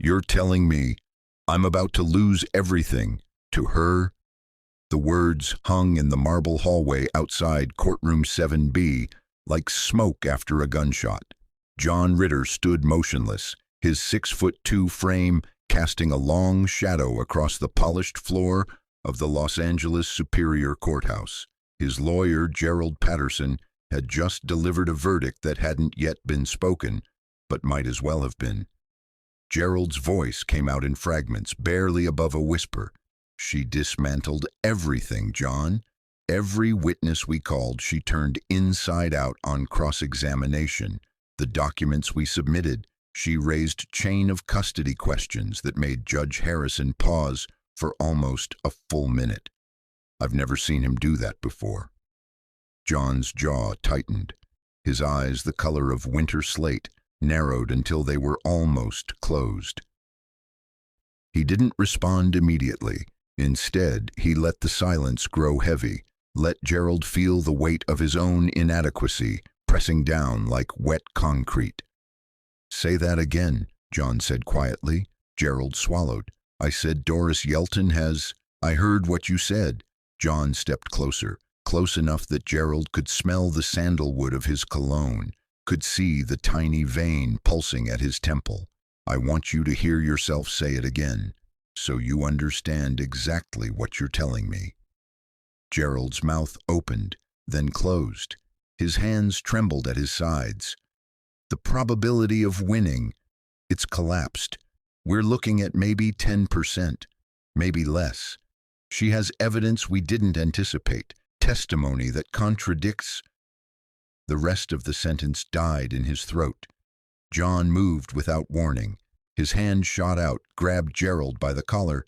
You're telling me I'm about to lose everything to her? The words hung in the marble hallway outside courtroom 7B like smoke after a gunshot. John Ritter stood motionless, his 6'2" frame casting a long shadow across the polished floor of the Los Angeles Superior Courthouse. His lawyer, Gerald Patterson, had just delivered a verdict that hadn't yet been spoken, but might as well have been. Gerald's voice came out in fragments, barely above a whisper. She dismantled everything, John. Every witness we called, she turned inside out on cross-examination. The documents we submitted, she raised chain of custody questions that made Judge Harrison pause for almost a full minute. I've never seen him do that before. John's jaw tightened. His eyes, the color of winter slate, narrowed until they were almost closed. He didn't respond immediately. Instead, he let the silence grow heavy, let Gerald feel the weight of his own inadequacy pressing down like wet concrete. Say that again, John said quietly. Gerald swallowed. I said Doris Yelton has... I heard what you said. John stepped closer, close enough that Gerald could smell the sandalwood of his cologne, could see the tiny vein pulsing at his temple. I want you to hear yourself say it again, so you understand exactly what you're telling me. Gerald's mouth opened, then closed. His hands trembled at his sides. The probability of winning, it's collapsed. We're looking at maybe 10%, maybe less. She has evidence we didn't anticipate, testimony that contradicts. The rest of the sentence died in his throat. John moved without warning. His hand shot out, grabbed Gerald by the collar,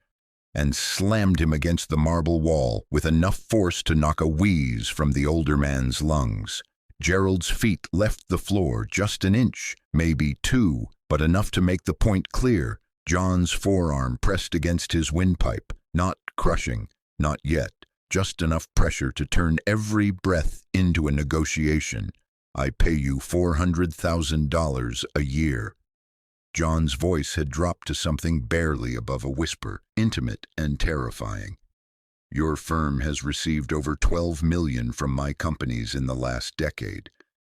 and slammed him against the marble wall with enough force to knock a wheeze from the older man's lungs. Gerald's feet left the floor just an inch, maybe 2, but enough to make the point clear. John's forearm pressed against his windpipe, not crushing, not yet, just enough pressure to turn every breath into a negotiation. I pay you $400,000 a year. John's voice had dropped to something barely above a whisper, intimate and terrifying. Your firm has received over $12 million from my companies in the last decade,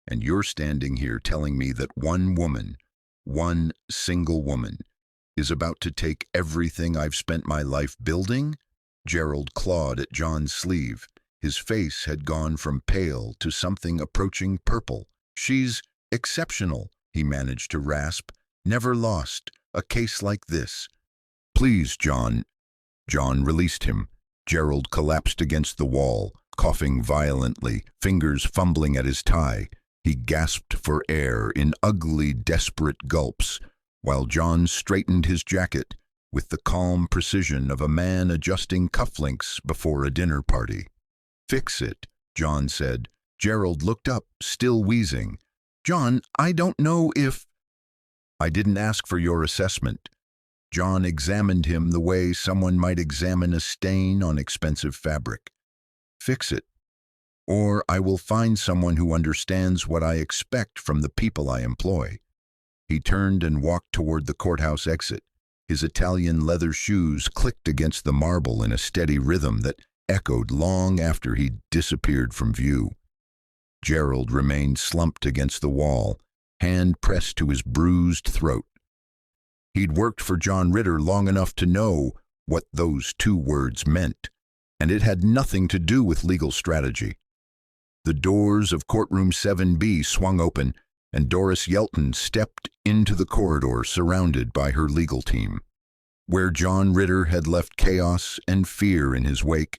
and you're standing here telling me that one woman, one single woman, is about to take everything I've spent my life building? Gerald clawed at John's sleeve. His face had gone from pale to something approaching purple. She's exceptional, he managed to rasp. Never lost a case like this. Please, John. John released him. Gerald collapsed against the wall, coughing violently, fingers fumbling at his tie. He gasped for air in ugly, desperate gulps, while John straightened his jacket with the calm precision of a man adjusting cufflinks before a dinner party. Fix it, John said. Gerald looked up, still wheezing. John, I don't know if... I didn't ask for your assessment. John examined him the way someone might examine a stain on expensive fabric. Fix it, or I will find someone who understands what I expect from the people I employ. He turned and walked toward the courthouse exit. His Italian leather shoes clicked against the marble in a steady rhythm that echoed long after he'd disappeared from view. Gerald remained slumped against the wall, hand pressed to his bruised throat. He'd worked for John Ritter long enough to know what those 2 words meant, and it had nothing to do with legal strategy. The doors of courtroom 7B swung open, and Doris Yelton stepped into the corridor surrounded by her legal team. Where John Ritter had left chaos and fear in his wake,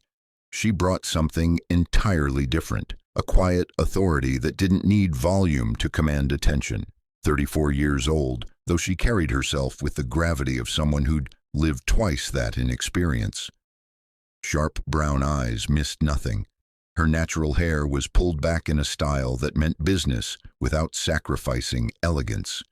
she brought something entirely different, a quiet authority that didn't need volume to command attention. 34 years old, though she carried herself with the gravity of someone who'd lived twice that in experience. Sharp brown eyes missed nothing. Her natural hair was pulled back in a style that meant business without sacrificing elegance.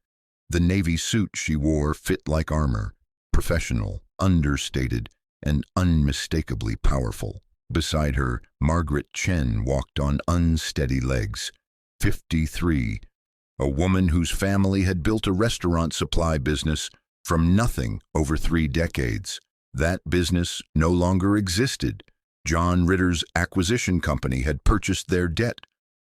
The navy suit she wore fit like armor, professional, understated, and unmistakably powerful. Beside her, Margaret Chen walked on unsteady legs, 53, a woman whose family had built a restaurant supply business From nothing over 3 decades, that business no longer existed. John Ritter's acquisition company had purchased their debt,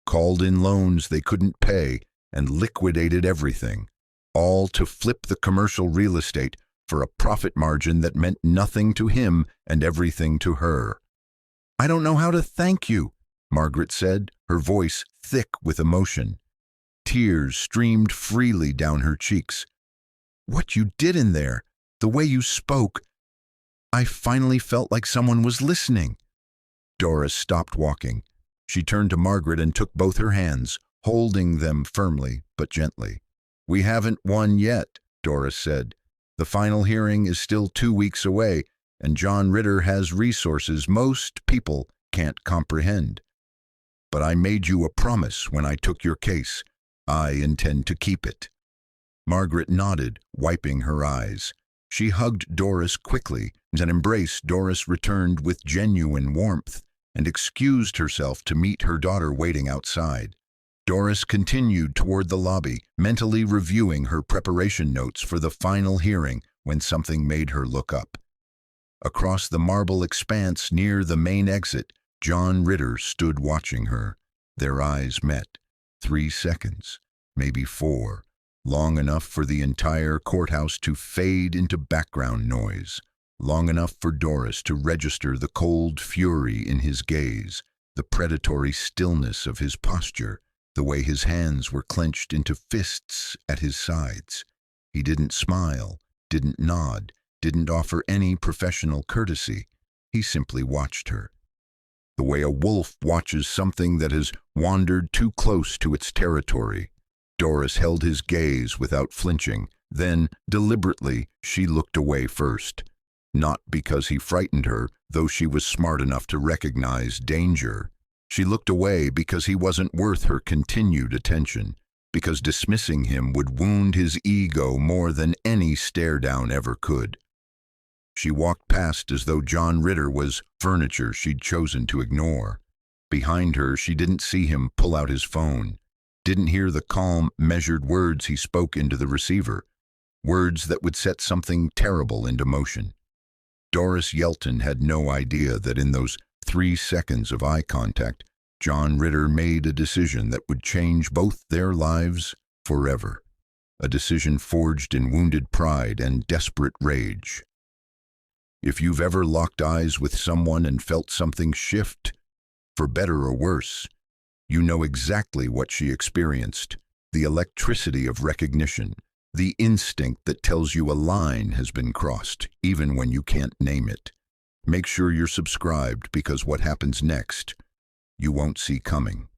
called in loans they couldn't pay, and liquidated everything, all to flip the commercial real estate for a profit margin that meant nothing to him and everything to her. "I don't know how to thank you," Margaret said, her voice thick with emotion. Tears streamed freely down her cheeks. "What you did in there, the way you spoke, I finally felt like someone was listening." Doris stopped walking. She turned to Margaret and took both her hands, holding them firmly but gently. "We haven't won yet," Doris said. "The final hearing is still 2 weeks away, and John Ritter has resources most people can't comprehend. But I made you a promise when I took your case. I intend to keep it." Margaret nodded, wiping her eyes. She hugged Doris quickly, and an embrace Doris returned with genuine warmth, and excused herself to meet her daughter waiting outside. Doris continued toward the lobby, mentally reviewing her preparation notes for the final hearing when something made her look up. Across the marble expanse near the main exit, John Ritter stood watching her. Their eyes met. 3 seconds, maybe 4, long enough for the entire courthouse to fade into background noise, long enough for Doris to register the cold fury in his gaze, the predatory stillness of his posture, the way his hands were clenched into fists at his sides. He didn't smile, didn't nod, didn't offer any professional courtesy. He simply watched her. The way a wolf watches something that has wandered too close to its territory. Doris held his gaze without flinching. Then, deliberately, she looked away first. Not because he frightened her, though she was smart enough to recognize danger. She looked away because he wasn't worth her continued attention, because dismissing him would wound his ego more than any stare-down ever could. She walked past as though John Ritter was furniture she'd chosen to ignore. Behind her, she didn't see him pull out his phone, didn't hear the calm, measured words he spoke into the receiver, words that would set something terrible into motion. Doris Yelton had no idea that in those 3 seconds of eye contact, John Ritter made a decision that would change both their lives forever. A decision forged in wounded pride and desperate rage. If you've ever locked eyes with someone and felt something shift, for better or worse, you know exactly what she experienced. The electricity of recognition, the instinct that tells you a line has been crossed, even when you can't name it. Make sure you're subscribed, because what happens next, you won't see coming.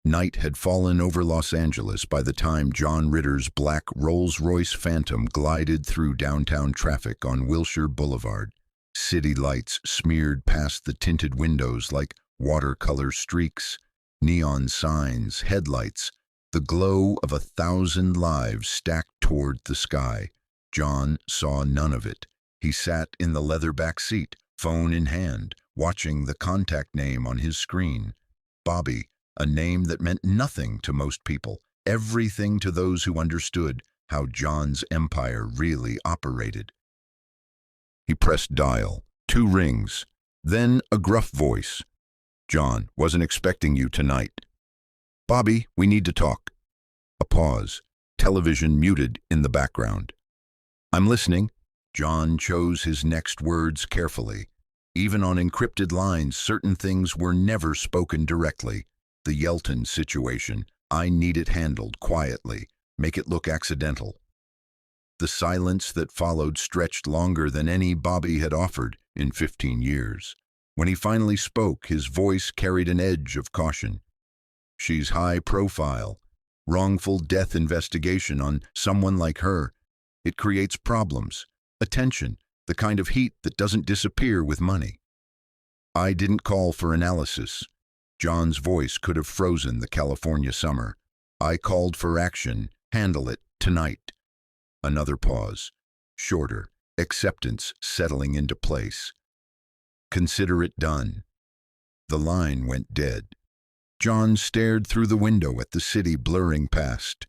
Night had fallen over Los Angeles by the time John Ritter's black Rolls-Royce Phantom glided through downtown traffic on Wilshire Boulevard. City lights smeared past the tinted windows like watercolor streaks, neon signs, headlights, the glow of 1,000 lives stacked toward the sky. John saw none of it. He sat in the leather back seat, phone in hand, watching the contact name on his screen. Bobby, a name that meant nothing to most people, everything to those who understood how John's empire really operated. He pressed dial. 2 rings. Then a gruff voice. "John, wasn't expecting you tonight." "Bobby, we need to talk." A pause. Television muted in the background. "I'm listening." John chose his next words carefully. Even on encrypted lines, certain things were never spoken directly. The Yelton situation. I need it handled quietly. Make it look accidental. The silence that followed stretched longer than any Bobby had offered in 15 years. When he finally spoke, his voice carried an edge of caution. "She's high profile. Wrongful death investigation on someone like her. It creates problems, attention, the kind of heat that doesn't disappear with money." "I didn't call for analysis." John's voice could have frozen the California summer. "I called for action. Handle it tonight." Another pause. Shorter. Acceptance settling into place. "Consider it done." The line went dead. John stared through the window at the city blurring past.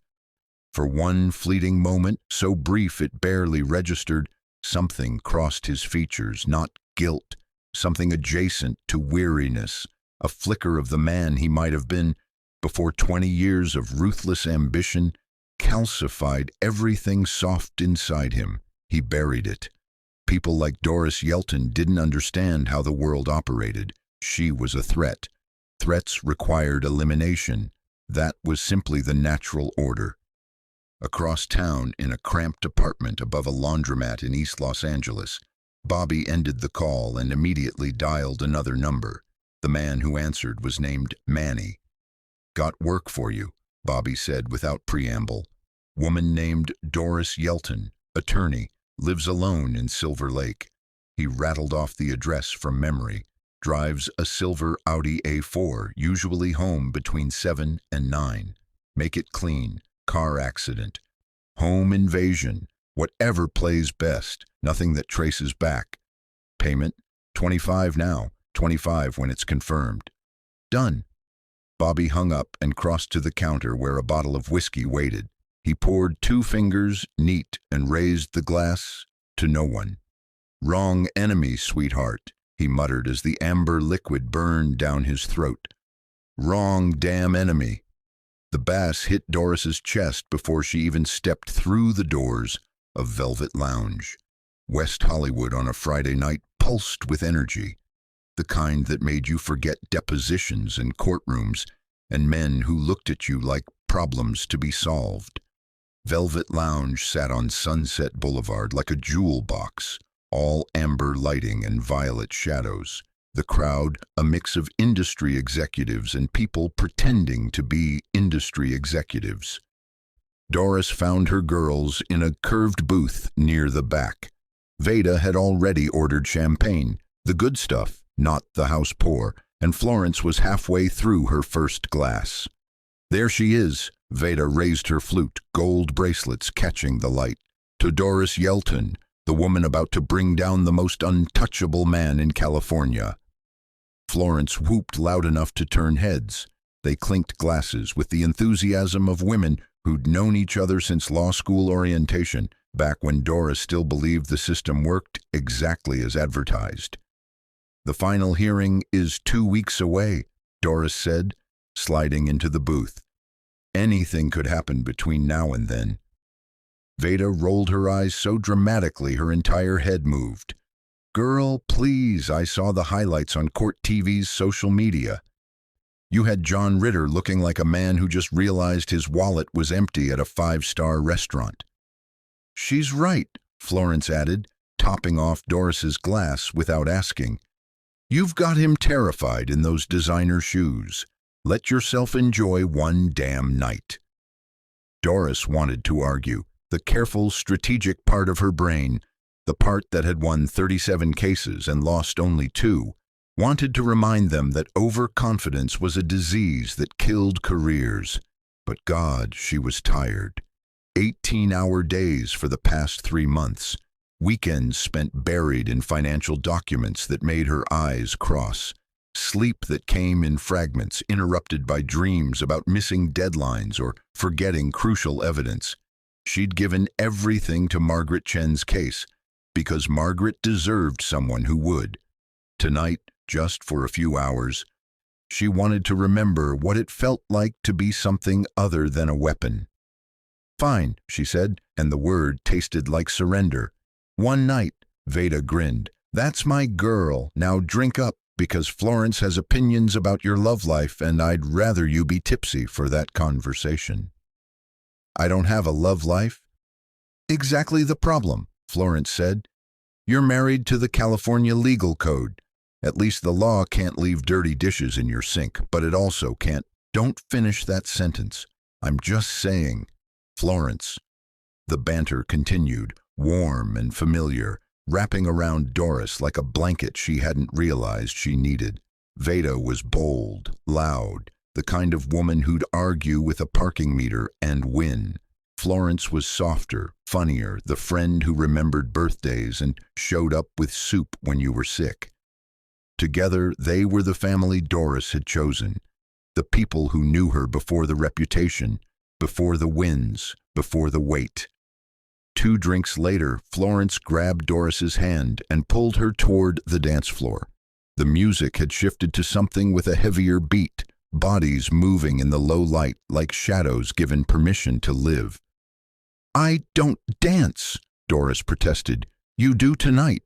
For one fleeting moment, so brief it barely registered, something crossed his features, not guilt, something adjacent to weariness, a flicker of the man he might have been before 20 years of ruthless ambition calcified everything soft inside him. He buried it. People like Doris Yelton didn't understand how the world operated. She was a threat. Threats required elimination. That was simply the natural order. Across town, in a cramped apartment above a laundromat in East Los Angeles, Bobby ended the call and immediately dialed another number. The man who answered was named Manny. "Got work for you," Bobby said without preamble. "Woman named Doris Yelton, attorney, lives alone in Silver Lake." He rattled off the address from memory. Drives a silver Audi A4, usually home between 7 and 9. Make it clean. Car accident. Home invasion. Whatever plays best. Nothing that traces back. Payment, $25 now. $25 when it's confirmed. Done. Bobby hung up and crossed to the counter where a bottle of whiskey waited. He poured 2 fingers, neat, and raised the glass to no one. "Wrong enemy, sweetheart," he muttered as the amber liquid burned down his throat. "Wrong damn enemy." The bass hit Doris's chest before she even stepped through the doors of Velvet Lounge. West Hollywood on a Friday night pulsed with energy, the kind that made you forget depositions and courtrooms and men who looked at you like problems to be solved. Velvet Lounge sat on Sunset Boulevard like a jewel box, all amber lighting and violet shadows. The crowd, a mix of industry executives and people pretending to be industry executives. Doris found her girls in a curved booth near the back. Veda had already ordered champagne, the good stuff, not the house pour, and Florence was halfway through her first glass. "There she is." Veda raised her flute, gold bracelets catching the light. "To Doris Yelton, the woman about to bring down the most untouchable man in California." Florence whooped loud enough to turn heads. They clinked glasses with the enthusiasm of women who'd known each other since law school orientation, back when Doris still believed the system worked exactly as advertised. "The final hearing is 2 weeks away," Doris said, sliding into the booth. "Anything could happen between now and then." Veda rolled her eyes so dramatically her entire head moved. "Girl, please, I saw the highlights on Court TV's social media. You had John Ritter looking like a man who just realized his wallet was empty at a 5-star restaurant." "She's right," Florence added, topping off Doris's glass without asking. "You've got him terrified in those designer shoes. Let yourself enjoy one damn night." Doris wanted to argue, the careful, strategic part of her brain, the part that had won 37 cases and lost only 2, wanted to remind them that overconfidence was a disease that killed careers. But God, she was tired. 18-hour days for the past 3 months. Weekends spent buried in financial documents that made her eyes cross. Sleep that came in fragments, interrupted by dreams about missing deadlines or forgetting crucial evidence. She'd given everything to Margaret Chen's case, because Margaret deserved someone who would. Tonight, just for a few hours, she wanted to remember what it felt like to be something other than a weapon. "Fine," she said, and the word tasted like surrender. "One night," Veda grinned. "That's my girl. Now drink up, because Florence has opinions about your love life, and I'd rather you be tipsy for that conversation." "I don't have a love life?" "Exactly the problem," Florence said. "You're married to the California legal code. At least the law can't leave dirty dishes in your sink, but it also can't—" "Don't finish that sentence. I'm just saying." "Florence." The banter continued, warm and familiar, wrapping around Doris like a blanket she hadn't realized she needed. Veda was bold, loud, the kind of woman who'd argue with a parking meter and win. Florence was softer, funnier, the friend who remembered birthdays and showed up with soup when you were sick. Together, they were the family Doris had chosen, the people who knew her before the reputation, before the winds, before the weight. 2 drinks later, Florence grabbed Doris's hand and pulled her toward the dance floor. The music had shifted to something with a heavier beat, bodies moving in the low light like shadows given permission to live. "I don't dance," Doris protested. "You do tonight."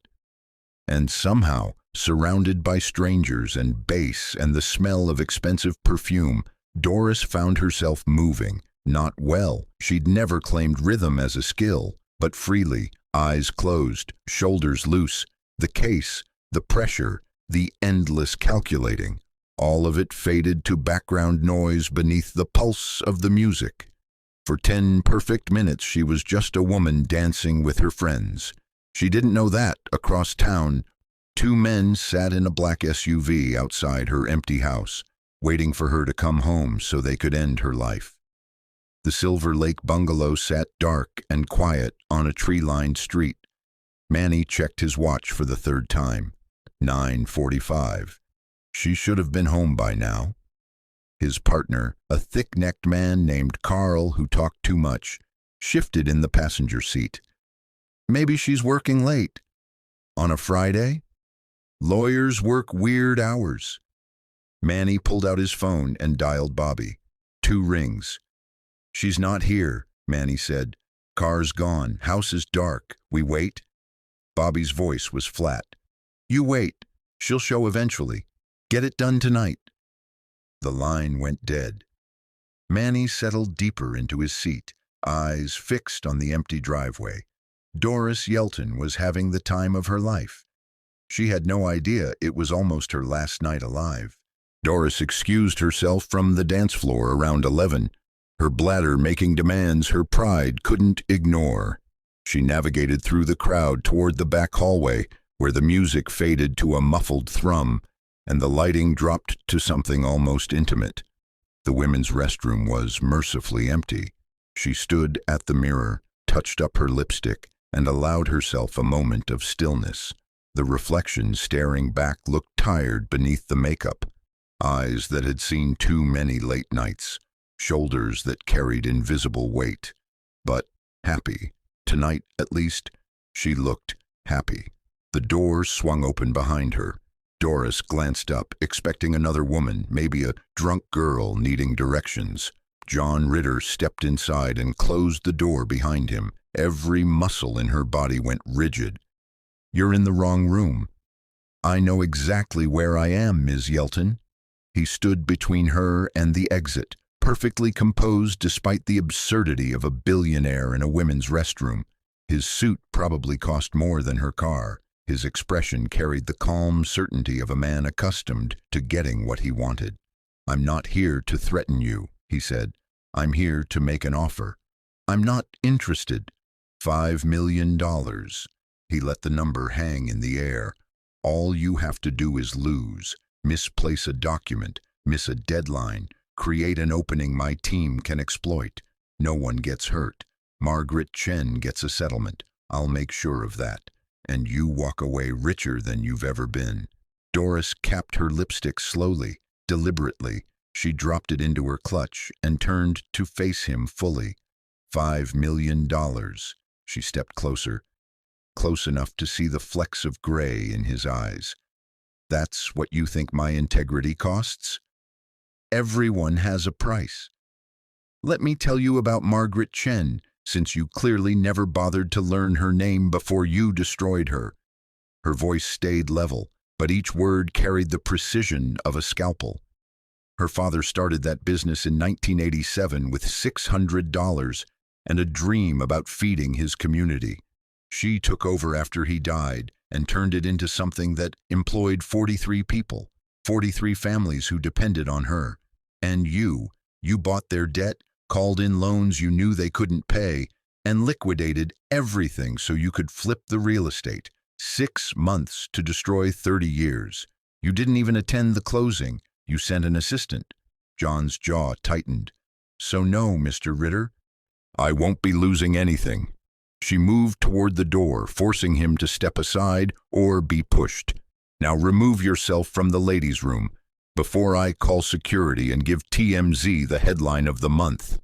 And somehow, surrounded by strangers and bass and the smell of expensive perfume, Doris found herself moving. Not well. She'd never claimed rhythm as a skill, but freely, eyes closed, shoulders loose. The case, the pressure, the endless calculating, all of it faded to background noise beneath the pulse of the music. For 10 perfect minutes she was just a woman dancing with her friends. She didn't know that, across town, 2 men sat in a black SUV outside her empty house, waiting for her to come home so they could end her life. The Silver Lake bungalow sat dark and quiet on a tree-lined street. Manny checked his watch for the 3rd time. 9:45. She should have been home by now. His partner, a thick-necked man named Carl who talked too much, shifted in the passenger seat. Maybe she's working late. On a Friday? Lawyers work weird hours. Manny pulled out his phone and dialed Bobby. 2 rings. "She's not here," Manny said. "Car's gone. House is dark. We wait?" Bobby's voice was flat. "You wait. She'll show eventually. Get it done tonight." The line went dead. Manny settled deeper into his seat, eyes fixed on the empty driveway. Doris Yelton was having the time of her life. She had no idea it was almost her last night alive. Doris excused herself from the dance floor around 11, her bladder making demands her pride couldn't ignore. She navigated through the crowd toward the back hallway, where the music faded to a muffled thrum, and the lighting dropped to something almost intimate. The women's restroom was mercifully empty. She stood at the mirror, touched up her lipstick, and allowed herself a moment of stillness. The reflection staring back looked tired beneath the makeup. Eyes that had seen too many late nights, shoulders that carried invisible weight. But happy. Tonight, at least, she looked happy. The door swung open behind her. Doris glanced up, expecting another woman, maybe a drunk girl needing directions. John Ritter stepped inside and closed the door behind him. Every muscle in her body went rigid. "You're in the wrong room." "I know exactly where I am, Ms. Yelton." He stood between her and the exit, perfectly composed despite the absurdity of a billionaire in a women's restroom. His suit probably cost more than her car. His expression carried the calm certainty of a man accustomed to getting what he wanted. "I'm not here to threaten you," he said. "I'm here to make an offer. I'm not interested. $5 million. He let the number hang in the air. "All you have to do is lose, misplace a document, miss a deadline, create an opening my team can exploit. No one gets hurt. Margaret Chen gets a settlement. I'll make sure of that. And you walk away richer than you've ever been." Doris capped her lipstick slowly, deliberately. She dropped it into her clutch and turned to face him fully. $5 million. She stepped closer, close enough to see the flecks of gray in his eyes. "That's what you think my integrity costs? Everyone has a price. Let me tell you about Margaret Chen, since you clearly never bothered to learn her name before you destroyed her." Her voice stayed level, but each word carried the precision of a scalpel. Her father started that business in 1987 with $600 and a dream about feeding his community. She took over after he died and turned it into something that employed 43 people, 43 families who depended on her. And you bought their debt, called in loans you knew they couldn't pay, and liquidated everything so you could flip the real estate. 6 months to destroy 30 years. You didn't even attend the closing. You sent an assistant. John's jaw tightened. "So no, Mr. Ritter, I won't be losing anything." She moved toward the door, forcing him to step aside or be pushed. "Now remove yourself from the ladies' room before I call security and give TMZ the headline of the month."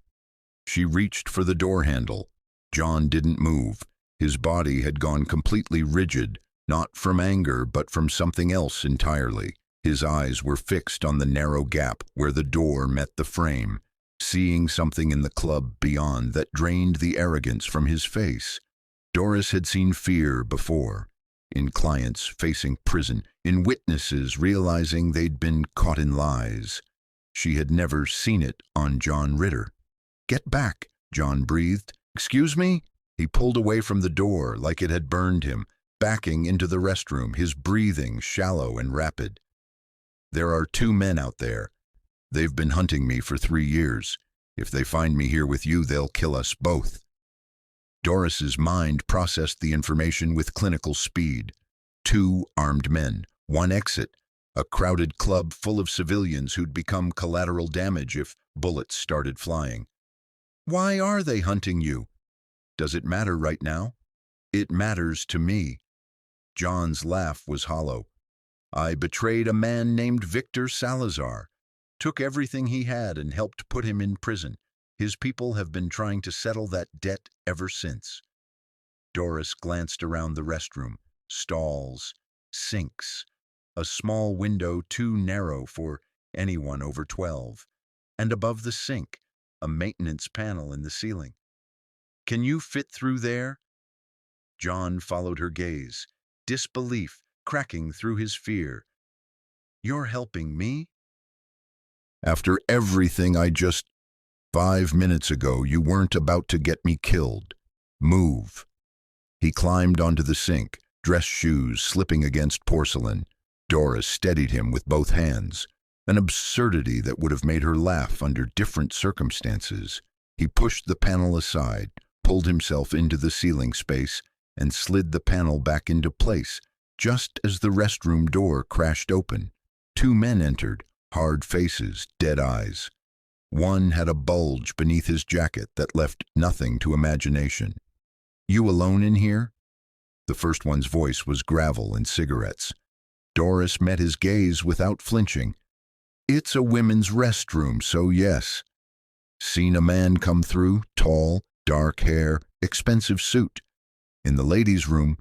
She reached for the door handle. John didn't move. His body had gone completely rigid, not from anger but from something else entirely. His eyes were fixed on the narrow gap where the door met the frame, seeing something in the club beyond that drained the arrogance from his face. Doris had seen fear before, in clients facing prison, in witnesses realizing they'd been caught in lies. She had never seen it on John Ritter. "Get back," John breathed. "Excuse me?" He pulled away from the door like it had burned him, backing into the restroom, his breathing shallow and rapid. "There are 2 men out there. They've been hunting me for 3 years. If they find me here with you, they'll kill us both." Doris's mind processed the information with clinical speed. 2 armed men, 1 exit, a crowded club full of civilians who'd become collateral damage if bullets started flying. "Why are they hunting you?" "Does it matter right now?" "It matters to me." John's laugh was hollow. "I betrayed a man named Victor Salazar, took everything he had and helped put him in prison. His people have been trying to settle that debt ever since." Doris glanced around the restroom. Stalls, sinks, a small window too narrow for anyone over 12, and above the sink, a maintenance panel in the ceiling. "Can you fit through there?" John followed her gaze, disbelief cracking through his fear. "You're helping me?" "After everything I just 5 minutes ago, you weren't about to get me killed. Move." He climbed onto the sink, dress shoes slipping against porcelain. Doris steadied him with both hands, an absurdity that would have made her laugh under different circumstances. He pushed the panel aside, pulled himself into the ceiling space, and slid the panel back into place, just as the restroom door crashed open. 2 men entered, hard faces, dead eyes. One had a bulge beneath his jacket that left nothing to imagination. "You alone in here?" The first one's voice was gravel and cigarettes. Doris met his gaze without flinching. "It's a women's restroom, so yes." "Seen a man come through, tall, dark hair, expensive suit. In the ladies' room."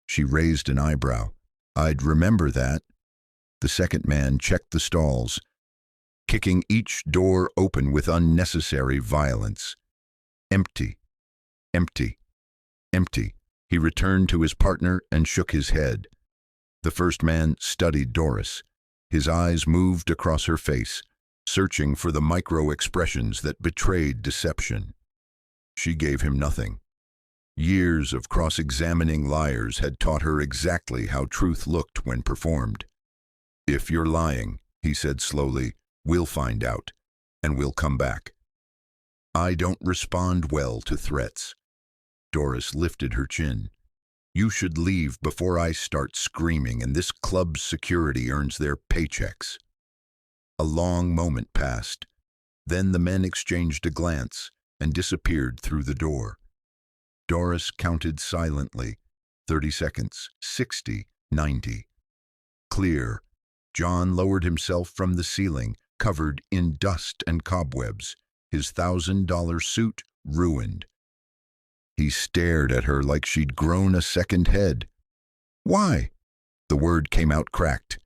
She raised an eyebrow. "I'd remember that." The second man checked the stalls, kicking each door open with unnecessary violence. "Empty, empty, empty." He returned to his partner and shook his head. The first man studied Doris. His eyes moved across her face, searching for the micro-expressions that betrayed deception. She gave him nothing. Years of cross-examining liars had taught her exactly how truth looked when performed. "If you're lying," he said slowly, "we'll find out, and we'll come back." "I don't respond well to threats." Doris lifted her chin. "You should leave before I start screaming and this club's security earns their paychecks." A long moment passed. Then the men exchanged a glance and disappeared through the door. Doris counted silently. 30 seconds, 60, 90. Clear. John lowered himself from the ceiling, covered in dust and cobwebs, his $1,000 suit ruined. He stared at her like she'd grown a second head. "Why?" The word came out cracked.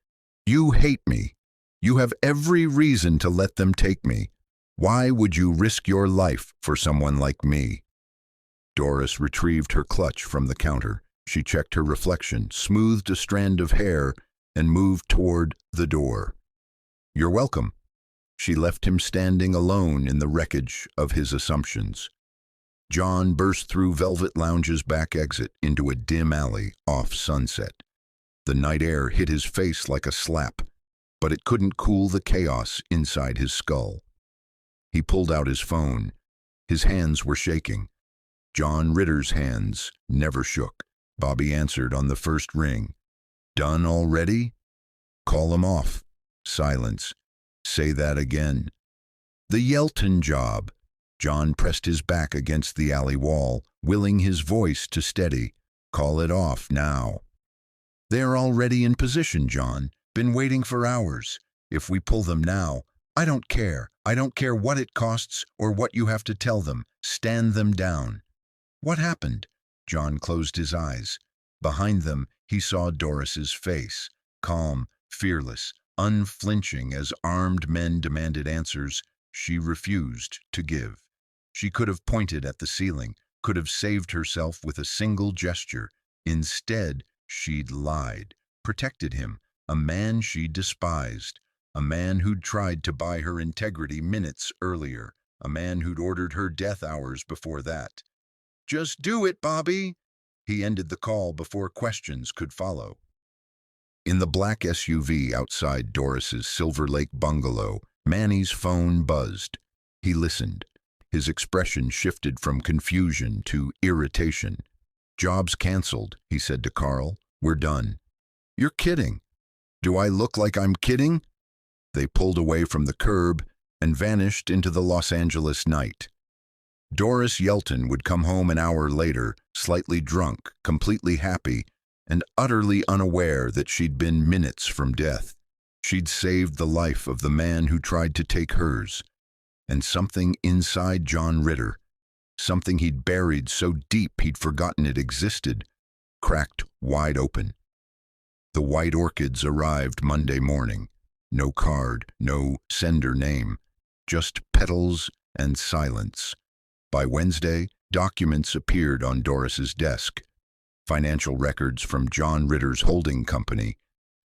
"You hate me. You have every reason to let them take me. Why would you risk your life for someone like me?" Doris retrieved her clutch from the counter. She checked her reflection, smoothed a strand of hair, and moved toward the door. "You're welcome." She left him standing alone in the wreckage of his assumptions. John burst through Velvet Lounge's back exit into a dim alley off Sunset. The night air hit his face like a slap, but it couldn't cool the chaos inside his skull. He pulled out his phone. His hands were shaking. John Ritter's hands never shook. Bobby answered on the first ring. "Done already?" "Call him off." Silence. "Say that again." "The Yelton job." John pressed his back against the alley wall, willing his voice to steady. "Call it off now." "They're already in position, John. Been waiting for hours. If we pull them now, I don't care. I don't care what it costs or what you have to tell them. Stand them down." "What happened?" John closed his eyes. Behind them, he saw Doris's face, calm, fearless, unflinching as armed men demanded answers she refused to give. She could have pointed at the ceiling, could have saved herself with a single gesture. Instead, she'd lied, protected him, a man she despised, a man who'd tried to buy her integrity minutes earlier, a man who'd ordered her death hours before that. "Just do it, Bobby!" He ended the call before questions could follow. In the black SUV outside Doris's Silver Lake bungalow, Manny's phone buzzed. He listened. His expression shifted from confusion to irritation. "Job's canceled," he said to Carl. "We're done." "You're kidding." "Do I look like I'm kidding?" They pulled away from the curb and vanished into the Los Angeles night. Doris Yelton would come home an hour later, slightly drunk, completely happy, and utterly unaware that she'd been minutes from death. She'd saved the life of the man who tried to take hers. And something inside John Ritter, something he'd buried so deep he'd forgotten it existed, cracked wide open. The white orchids arrived Monday morning. No card, no sender name, just petals and silence. By Wednesday, documents appeared on Doris's desk. Financial records from John Ritter's holding company,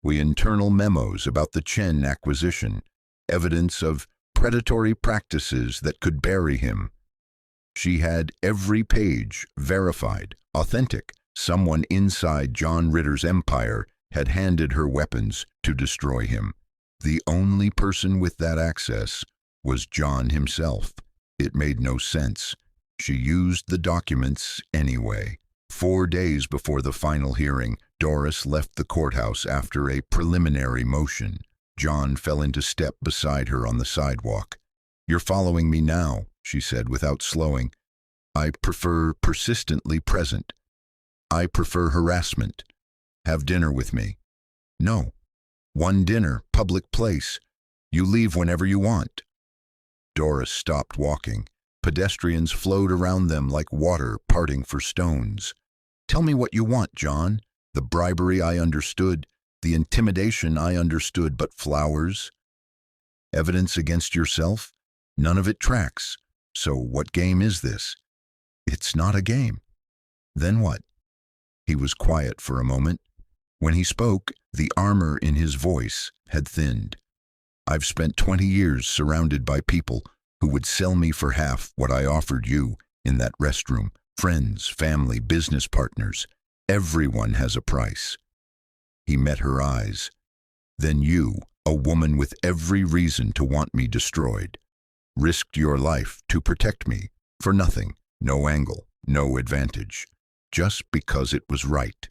internal memos about the Chen acquisition, evidence of predatory practices that could bury him. She had every page verified, authentic. Someone inside John Ritter's empire had handed her weapons to destroy him. The only person with that access was John himself. It made no sense. She used the documents anyway. 4 days before the final hearing, Doris left the courthouse after a preliminary motion. John fell into step beside her on the sidewalk. "You're following me now," she said without slowing. "I prefer persistently present. I prefer harassment. Have dinner with me." "No. One dinner, public place. You leave whenever you want." Doris stopped walking. Pedestrians flowed around them like water parting for stones. "Tell me what you want, John. The bribery I understood, the intimidation I understood, but flowers? Evidence against yourself? None of it tracks. So what game is this?" "It's not a game." "Then what?" He was quiet for a moment. When he spoke, the armor in his voice had thinned. "I've spent 20 years surrounded by people who would sell me for half what I offered you in that restroom. Friends, family, business partners. Everyone has a price." He met her eyes. "Then you, a woman with every reason to want me destroyed, risked your life to protect me for nothing, no angle, no advantage, just because it was right."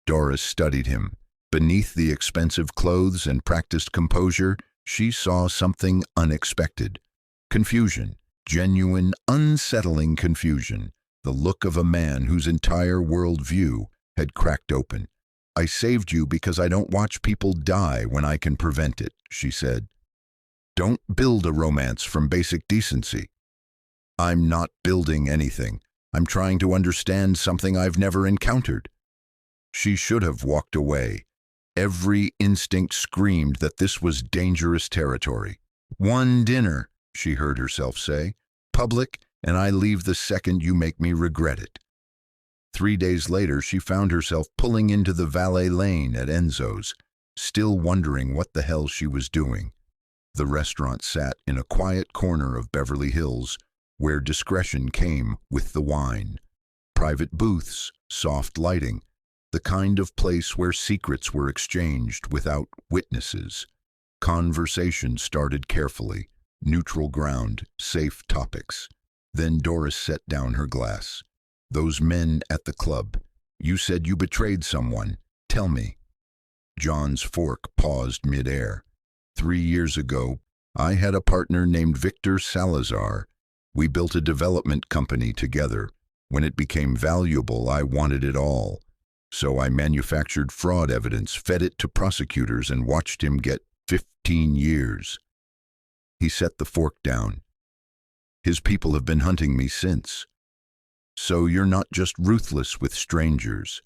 Doris studied him. Beneath the expensive clothes and practiced composure, she saw something unexpected. Confusion, genuine, unsettling confusion, the look of a man whose entire worldview had cracked open. "I saved you because I don't watch people die when I can prevent it," she said. "Don't build a romance from basic decency." "I'm not building anything. I'm trying to understand something I've never encountered." She should have walked away. Every instinct screamed that this was dangerous territory. "One dinner," she heard herself say, "public, and I leave the second you make me regret it." 3 days later, she found herself pulling into the valet lane at Enzo's, still wondering what the hell she was doing. The restaurant sat in a quiet corner of Beverly Hills, where discretion came with the wine. Private booths, soft lighting, the kind of place where secrets were exchanged without witnesses. Conversation started carefully, neutral ground, safe topics. Then Doris set down her glass. "Those men at the club, you said you betrayed someone. Tell me." John's fork paused midair. 3 years ago, I had a partner named Victor Salazar. We built a development company together. When it became valuable, I wanted it all. So I manufactured fraud evidence, fed it to prosecutors, and watched him get 15 years. He set the fork down. His people have been hunting me since. So you're not just ruthless with strangers.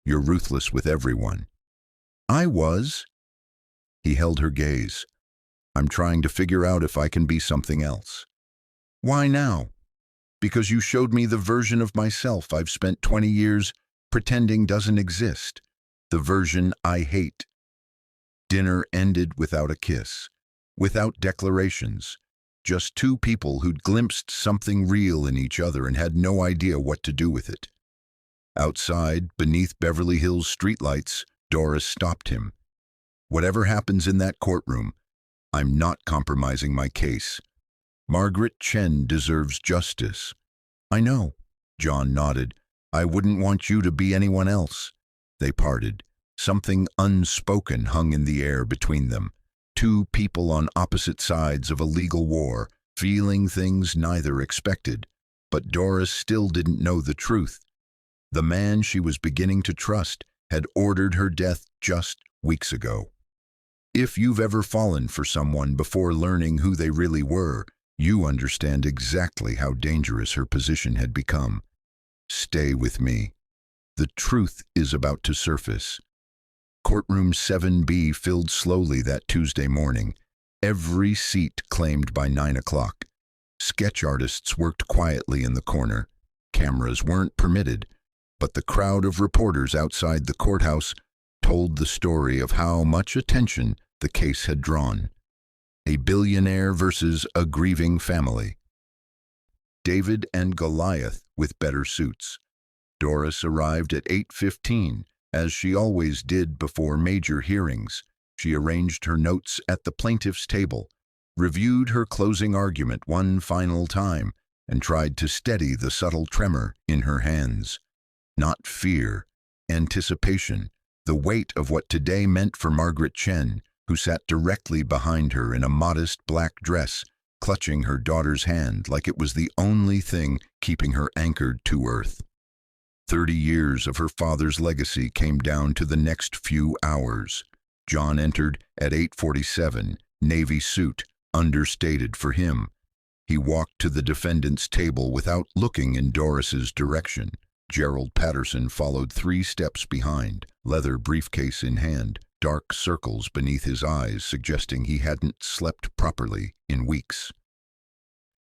You're ruthless with everyone. I was. He held her gaze. I'm trying to figure out if I can be something else. Why now? Because you showed me the version of myself I've spent 20 years pretending doesn't exist. The version I hate. Dinner ended without a kiss, without declarations. Just two people who'd glimpsed something real in each other and had no idea what to do with it. Outside, beneath Beverly Hills streetlights, Doris stopped him. Whatever happens in that courtroom, I'm not compromising my case. Margaret Chen deserves justice. I know, John nodded. I wouldn't want you to be anyone else. They parted. Something unspoken hung in the air between them. Two people on opposite sides of a legal war, feeling things neither expected. But Doris still didn't know the truth. The man she was beginning to trust had ordered her death just weeks ago. If you've ever fallen for someone before learning who they really were, you understand exactly how dangerous her position had become. Stay with me. The truth is about to surface. Courtroom 7B filled slowly that Tuesday morning, every seat claimed by 9 o'clock. Sketch artists worked quietly in the corner. Cameras weren't permitted, but the crowd of reporters outside the courthouse told the story of how much attention the case had drawn. A billionaire versus a grieving family. David and Goliath with better suits. Doris arrived at 8:15, as she always did before major hearings. She arranged her notes at the plaintiff's table, reviewed her closing argument one final time, and tried to steady the subtle tremor in her hands. Not fear, anticipation, the weight of what today meant for Margaret Chen, who sat directly behind her in a modest black dress, clutching her daughter's hand like it was the only thing keeping her anchored to earth. 30 years of her father's legacy came down to the next few hours. John entered at 8:47, navy suit, understated for him. He walked to the defendant's table without looking in Doris's direction. Gerald Patterson followed 3 steps behind, leather briefcase in hand, dark circles beneath his eyes suggesting he hadn't slept properly in weeks.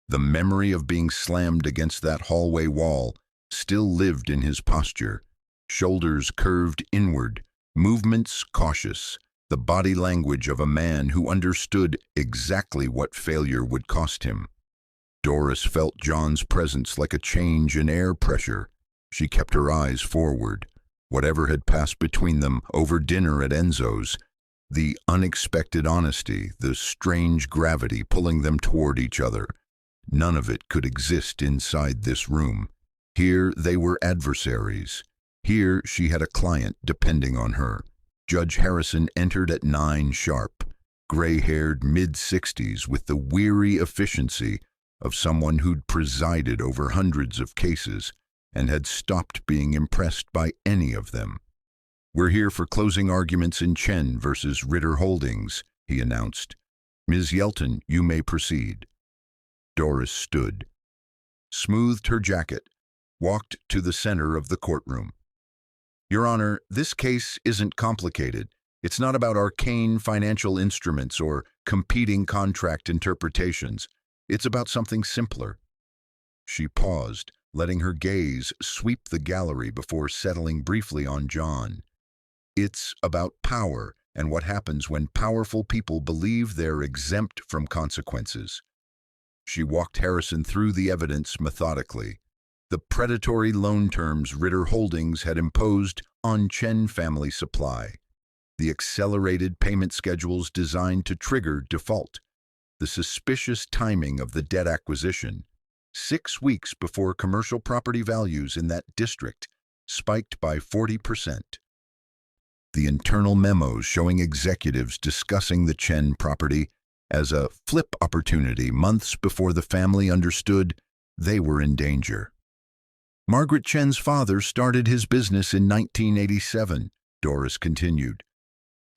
The memory of being slammed against that hallway wall still lived in his posture, shoulders curved inward, movements cautious, the body language of a man who understood exactly what failure would cost him. Doris felt John's presence like a change in air pressure. She kept her eyes forward. Whatever had passed between them over dinner at Enzo's, the unexpected honesty, the strange gravity pulling them toward each other, none of it could exist inside this room. Here they were adversaries. Here she had a client depending on her. Judge Harrison entered at 9 sharp, gray-haired mid-60s with the weary efficiency of someone who'd presided over hundreds of cases and had stopped being impressed by any of them. We're here for closing arguments in Chen versus Ritter Holdings, he announced. Ms. Yelton, you may proceed. Doris stood, smoothed her jacket, walked to the center of the courtroom. Your Honor, this case isn't complicated. It's not about arcane financial instruments or competing contract interpretations. It's about something simpler. She paused, letting her gaze sweep the gallery before settling briefly on John. It's about power and what happens when powerful people believe they're exempt from consequences. She walked Harrison through the evidence methodically. The predatory loan terms Ritter Holdings had imposed on Chen Family Supply, the accelerated payment schedules designed to trigger default, the suspicious timing of the debt acquisition, 6 weeks before commercial property values in that district spiked by 40%. The internal memos showing executives discussing the Chen property as a flip opportunity months before the family understood they were in danger. Margaret Chen's father started his business in 1987, Doris continued.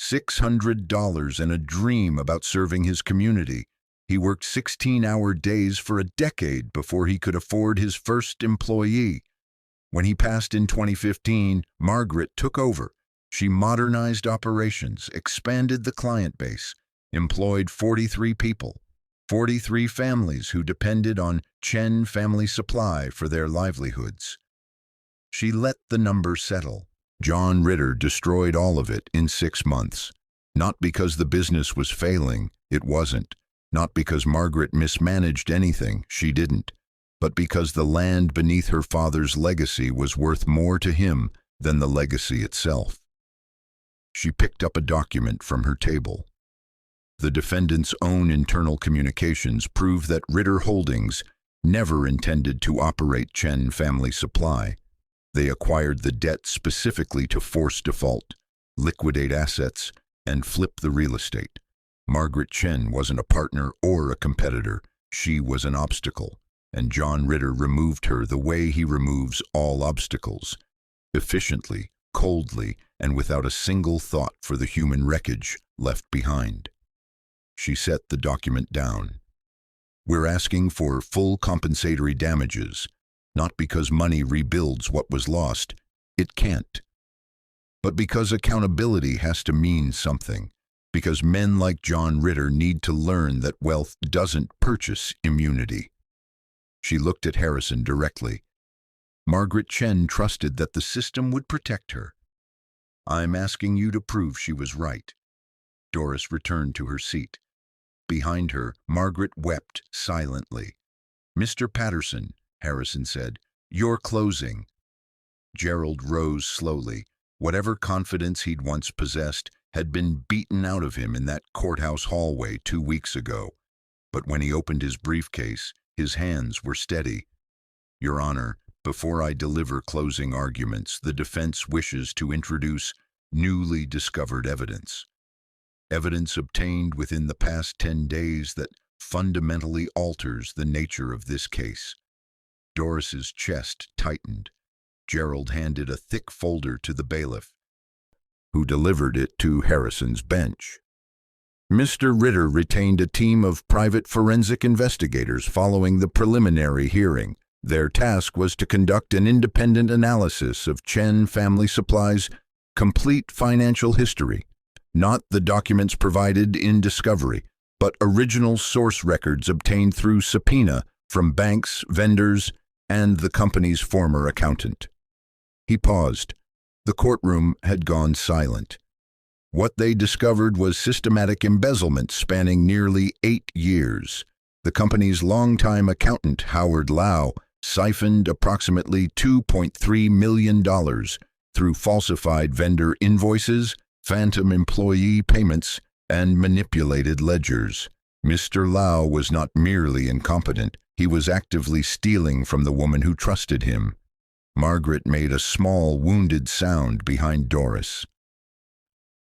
$600 and a dream about serving his community. He worked 16-hour days for a decade before he could afford his first employee. When he passed in 2015, Margaret took over. She modernized operations, expanded the client base, employed 43 people, 43 families who depended on Chen Family Supply for their livelihoods. She let the number settle. John Ritter destroyed all of it in 6 months. Not because the business was failing, it wasn't. Not because Margaret mismanaged anything, she didn't. But because the land beneath her father's legacy was worth more to him than the legacy itself. She picked up a document from her table. The defendant's own internal communications prove that Ritter Holdings never intended to operate Chen Family Supply. They acquired the debt specifically to force default, liquidate assets, and flip the real estate. Margaret Chen wasn't a partner or a competitor. She was an obstacle, and John Ritter removed her the way he removes all obstacles, efficiently, coldly, and without a single thought for the human wreckage left behind. She set the document down. We're asking for full compensatory damages, not because money rebuilds what was lost. It can't. But because accountability has to mean something. Because men like John Ritter need to learn that wealth doesn't purchase immunity. She looked at Harrison directly. Margaret Chen trusted that the system would protect her. I'm asking you to prove she was right. Doris returned to her seat. Behind her, Margaret wept silently. Mr. Patterson, Harrison said, you're closing. Gerald rose slowly. Whatever confidence he'd once possessed had been beaten out of him in that courthouse hallway 2 weeks ago. But when he opened his briefcase, his hands were steady. Your Honor, before I deliver closing arguments, the defense wishes to introduce newly discovered evidence. Evidence obtained within the past 10 days that fundamentally alters the nature of this case. Doris's chest tightened. Gerald handed a thick folder to the bailiff, who delivered it to Harrison's bench. Mr. Ritter retained a team of private forensic investigators following the preliminary hearing. Their task was to conduct an independent analysis of Chen Family Supply's complete financial history, not the documents provided in discovery, but original source records obtained through subpoena from banks, vendors, and the company's former accountant. He paused. The courtroom had gone silent. What they discovered was systematic embezzlement spanning nearly 8 years. The company's longtime accountant, Howard Lau, siphoned approximately $2.3 million through falsified vendor invoices, phantom employee payments, and manipulated ledgers. Mr. Lau was not merely incompetent, he was actively stealing from the woman who trusted him. Margaret made a small, wounded sound behind Doris.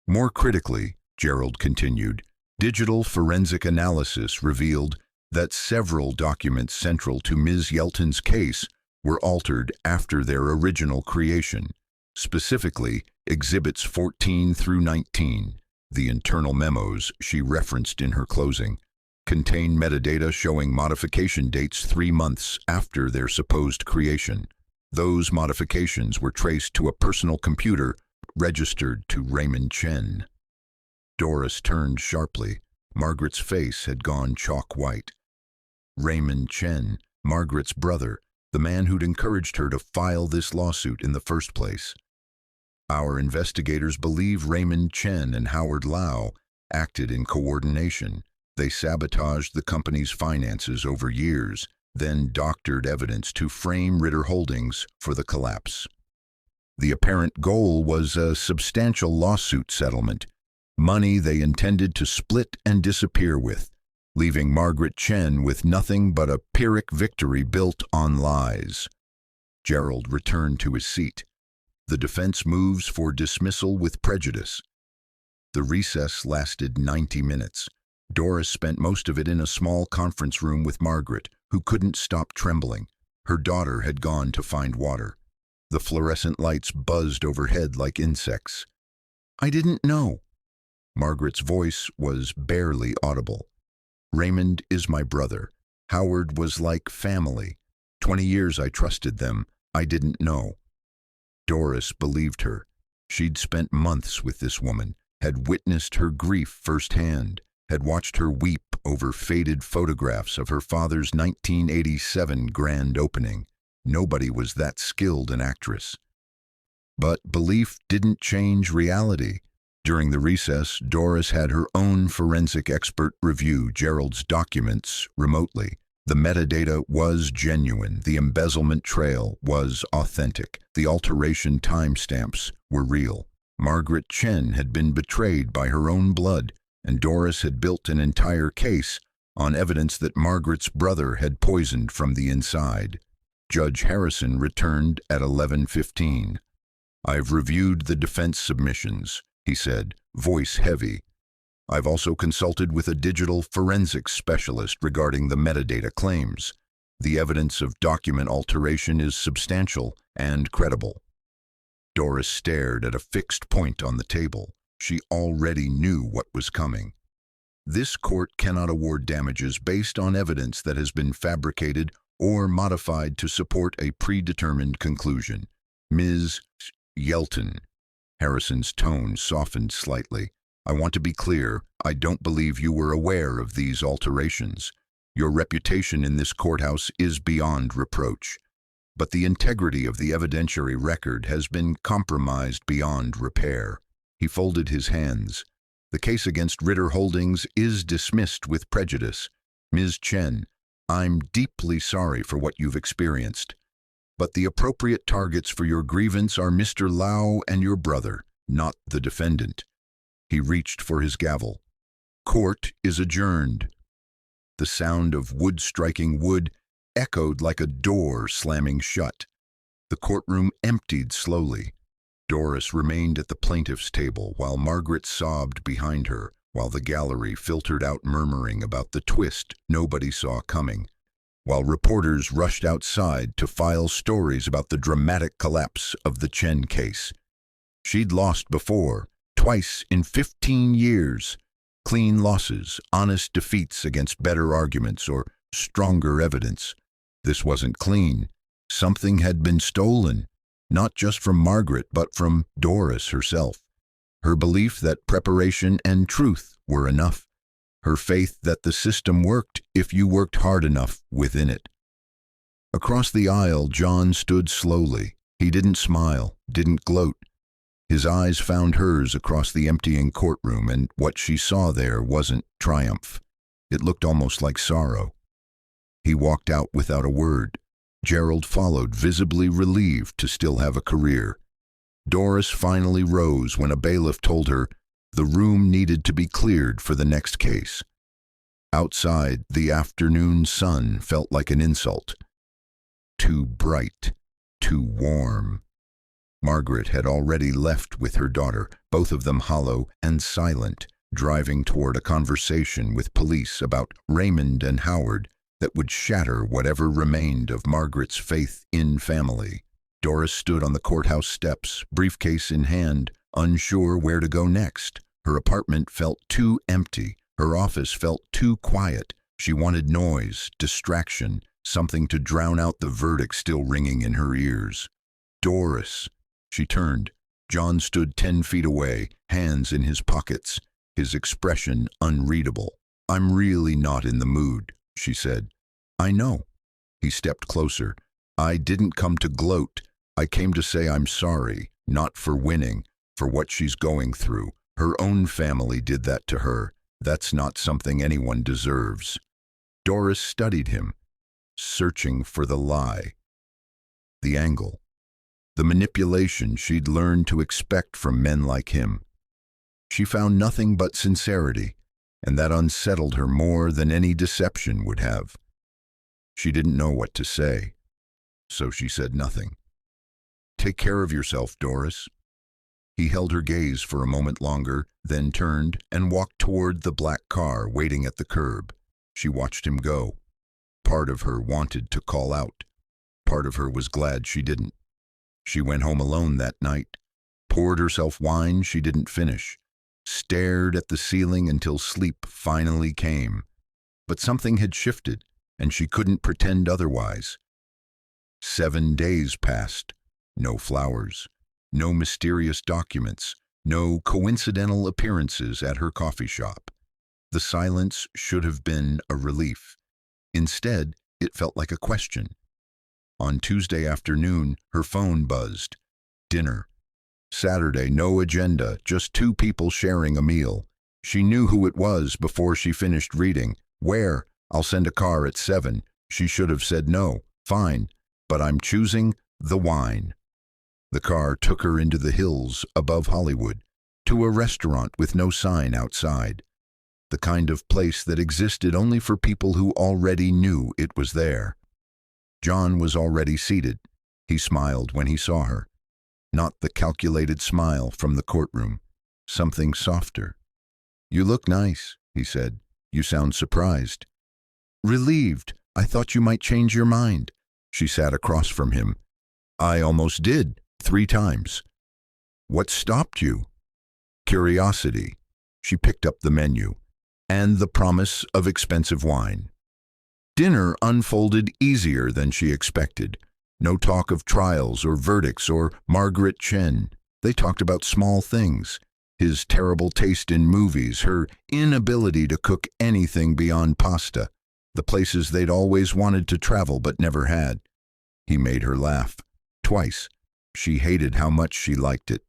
More critically, Gerald continued, digital forensic analysis revealed that several documents central to Ms. Yelton's case were altered after their original creation. Specifically, Exhibits 14 through 19, the internal memos she referenced in her closing, contain metadata showing modification dates 3 months after their supposed creation. Those modifications were traced to a personal computer registered to Raymond Chen. Doris turned sharply. Margaret's face had gone chalk white. Raymond Chen, Margaret's brother, the man who'd encouraged her to file this lawsuit in the first place. Our investigators believe Raymond Chen and Howard Lau acted in coordination. They sabotaged the company's finances over years, then doctored evidence to frame Ritter Holdings for the collapse. The apparent goal was a substantial lawsuit settlement, money they intended to split and disappear with, leaving Margaret Chen with nothing but a Pyrrhic victory built on lies. Gerald returned to his seat. The defense moves for dismissal with prejudice. The recess lasted 90 minutes. Doris spent most of it in a small conference room with Margaret, who couldn't stop trembling. Her daughter had gone to find water. The fluorescent lights buzzed overhead like insects. I didn't know. Margaret's voice was barely audible. Raymond is my brother. Howard was like family. 20 years I trusted them. I didn't know. Doris believed her. She'd spent months with this woman, had witnessed her grief firsthand, had watched her weep over faded photographs of her father's 1987 grand opening. Nobody was that skilled an actress. But belief didn't change reality. During the recess, Doris had her own forensic expert review Gerald's documents remotely. The metadata was genuine. The embezzlement trail was authentic. The alteration timestamps were real. Margaret Chen had been betrayed by her own blood, and Doris had built an entire case on evidence that Margaret's brother had poisoned from the inside. Judge Harrison returned at 11:15. "I've reviewed the defense submissions," he said, voice heavy. "I've also consulted with a digital forensics specialist regarding the metadata claims. The evidence of document alteration is substantial and credible." Doris stared at a fixed point on the table. She already knew what was coming. This court cannot award damages based on evidence that has been fabricated or modified to support a predetermined conclusion. "Ms. Yelton," Harrison's tone softened slightly, "I want to be clear. I don't believe you were aware of these alterations. Your reputation in this courthouse is beyond reproach. But the integrity of the evidentiary record has been compromised beyond repair." He folded his hands. "The case against Ritter Holdings is dismissed with prejudice. Ms. Chen, I'm deeply sorry for what you've experienced. But the appropriate targets for your grievance are Mr. Lau and your brother, not the defendant." He reached for his gavel. "Court is adjourned." The sound of wood striking wood echoed like a door slamming shut. The courtroom emptied slowly. Doris remained at the plaintiff's table while Margaret sobbed behind her, while the gallery filtered out murmuring about the twist nobody saw coming, while reporters rushed outside to file stories about the dramatic collapse of the Chen case. She'd lost before, twice in 15 years. Clean losses, honest defeats against better arguments or stronger evidence. This wasn't clean. Something had been stolen, not just from Margaret, but from Doris herself. Her belief that preparation and truth were enough. Her faith that the system worked if you worked hard enough within it. Across the aisle, John stood slowly. He didn't smile, didn't gloat. His eyes found hers across the emptying courtroom, and what she saw there wasn't triumph. It looked almost like sorrow. He walked out without a word. Gerald followed, visibly relieved to still have a career. Doris finally rose when a bailiff told her the room needed to be cleared for the next case. Outside, the afternoon sun felt like an insult. Too bright, too warm. Margaret had already left with her daughter, both of them hollow and silent, driving toward a conversation with police about Raymond and Howard that would shatter whatever remained of Margaret's faith in family. Doris stood on the courthouse steps, briefcase in hand, unsure where to go next. Her apartment felt too empty. Her office felt too quiet. She wanted noise, distraction, something to drown out the verdict still ringing in her ears. "Doris." She turned. John stood 10 feet away, hands in his pockets, his expression unreadable. "I'm really not in the mood," she said. "I know." He stepped closer. "I didn't come to gloat. I came to say I'm sorry, not for winning, for what she's going through. Her own family did that to her. That's not something anyone deserves." Doris studied him, searching for the lie, the angle, the manipulation she'd learned to expect from men like him. She found nothing but sincerity, and that unsettled her more than any deception would have. She didn't know what to say, so she said nothing. "Take care of yourself, Doris." He held her gaze for a moment longer, then turned and walked toward the black car waiting at the curb. She watched him go. Part of her wanted to call out. Part of her was glad she didn't. She went home alone that night, poured herself wine she didn't finish, stared at the ceiling until sleep finally came. but something had shifted, and she couldn't pretend otherwise. 7 days passed. No flowers, no mysterious documents, no coincidental appearances at her coffee shop. The silence should have been a relief. Instead, it felt like a question. On Tuesday afternoon, her phone buzzed. Dinner. Saturday, no agenda, just 2 people sharing a meal. She knew who it was before she finished reading. Where? I'll send a car at 7. She should have said no. Fine, but I'm choosing the wine. The car took her into the hills above Hollywood, to a restaurant with no sign outside. The kind of place that existed only for people who already knew it was there. John was already seated. He smiled when he saw her. Not the calculated smile from the courtroom. Something softer. "You look nice," he said. "You sound surprised." "Relieved. I thought you might change your mind." She sat across from him. "I almost did, 3 times. "What stopped you?" "Curiosity." She picked up the menu. "And the promise of expensive wine." Dinner unfolded easier than she expected. No talk of trials or verdicts or Margaret Chen. They talked about small things. His terrible taste in movies, her inability to cook anything beyond pasta, the places they'd always wanted to travel but never had. He made her laugh. Twice. She hated how much she liked it.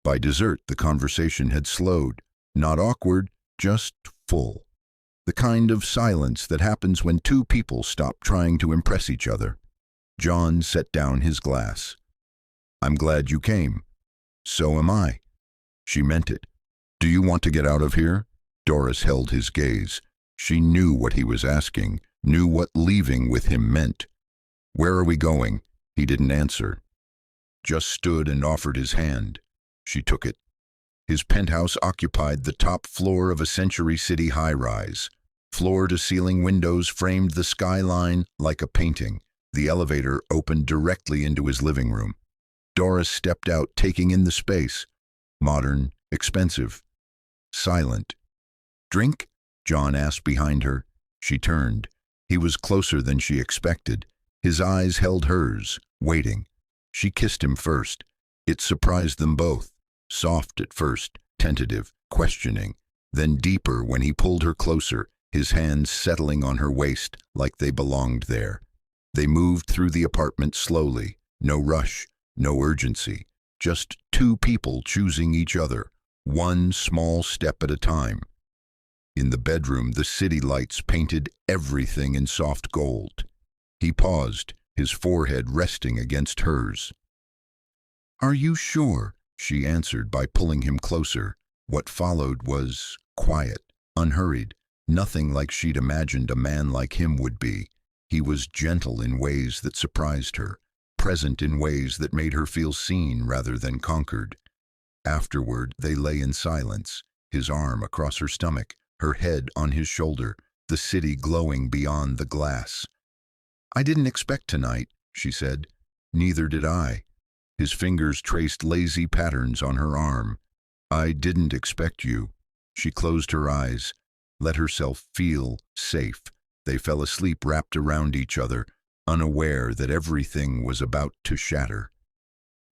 By dessert, the conversation had slowed. Not awkward, just full. The kind of silence that happens when 2 people stop trying to impress each other. John set down his glass. "I'm glad you came." "So am I." She meant it. "Do you want to get out of here?" Doris held his gaze. She knew what he was asking, knew what leaving with him meant. "Where are we going?" He didn't answer. Just stood and offered his hand. She took it. His penthouse occupied the top floor of a Century City high-rise. Floor-to-ceiling windows framed the skyline like a painting. The elevator opened directly into his living room. Doris stepped out, taking in the space. Modern, expensive, silent. "Drink?" John asked behind her. She turned. He was closer than she expected. His eyes held hers, waiting. She kissed him first. It surprised them both. Soft at first, tentative, questioning, then deeper when he pulled her closer, his hands settling on her waist like they belonged there. They moved through the apartment slowly, no rush, no urgency, just 2 people choosing each other, one small step at a time. In the bedroom, the city lights painted everything in soft gold. He paused, his forehead resting against hers. "Are you sure?" she answered by pulling him closer. What followed was quiet, unhurried, nothing like she'd imagined a man like him would be. He was gentle in ways that surprised her, present in ways that made her feel seen rather than conquered. Afterward, they lay in silence, his arm across her stomach, her head on his shoulder, the city glowing beyond the glass. "I didn't expect tonight," she said. "Neither did I." His fingers traced lazy patterns on her arm. "I didn't expect you." She closed her eyes, let herself feel safe. They fell asleep wrapped around each other, unaware that everything was about to shatter.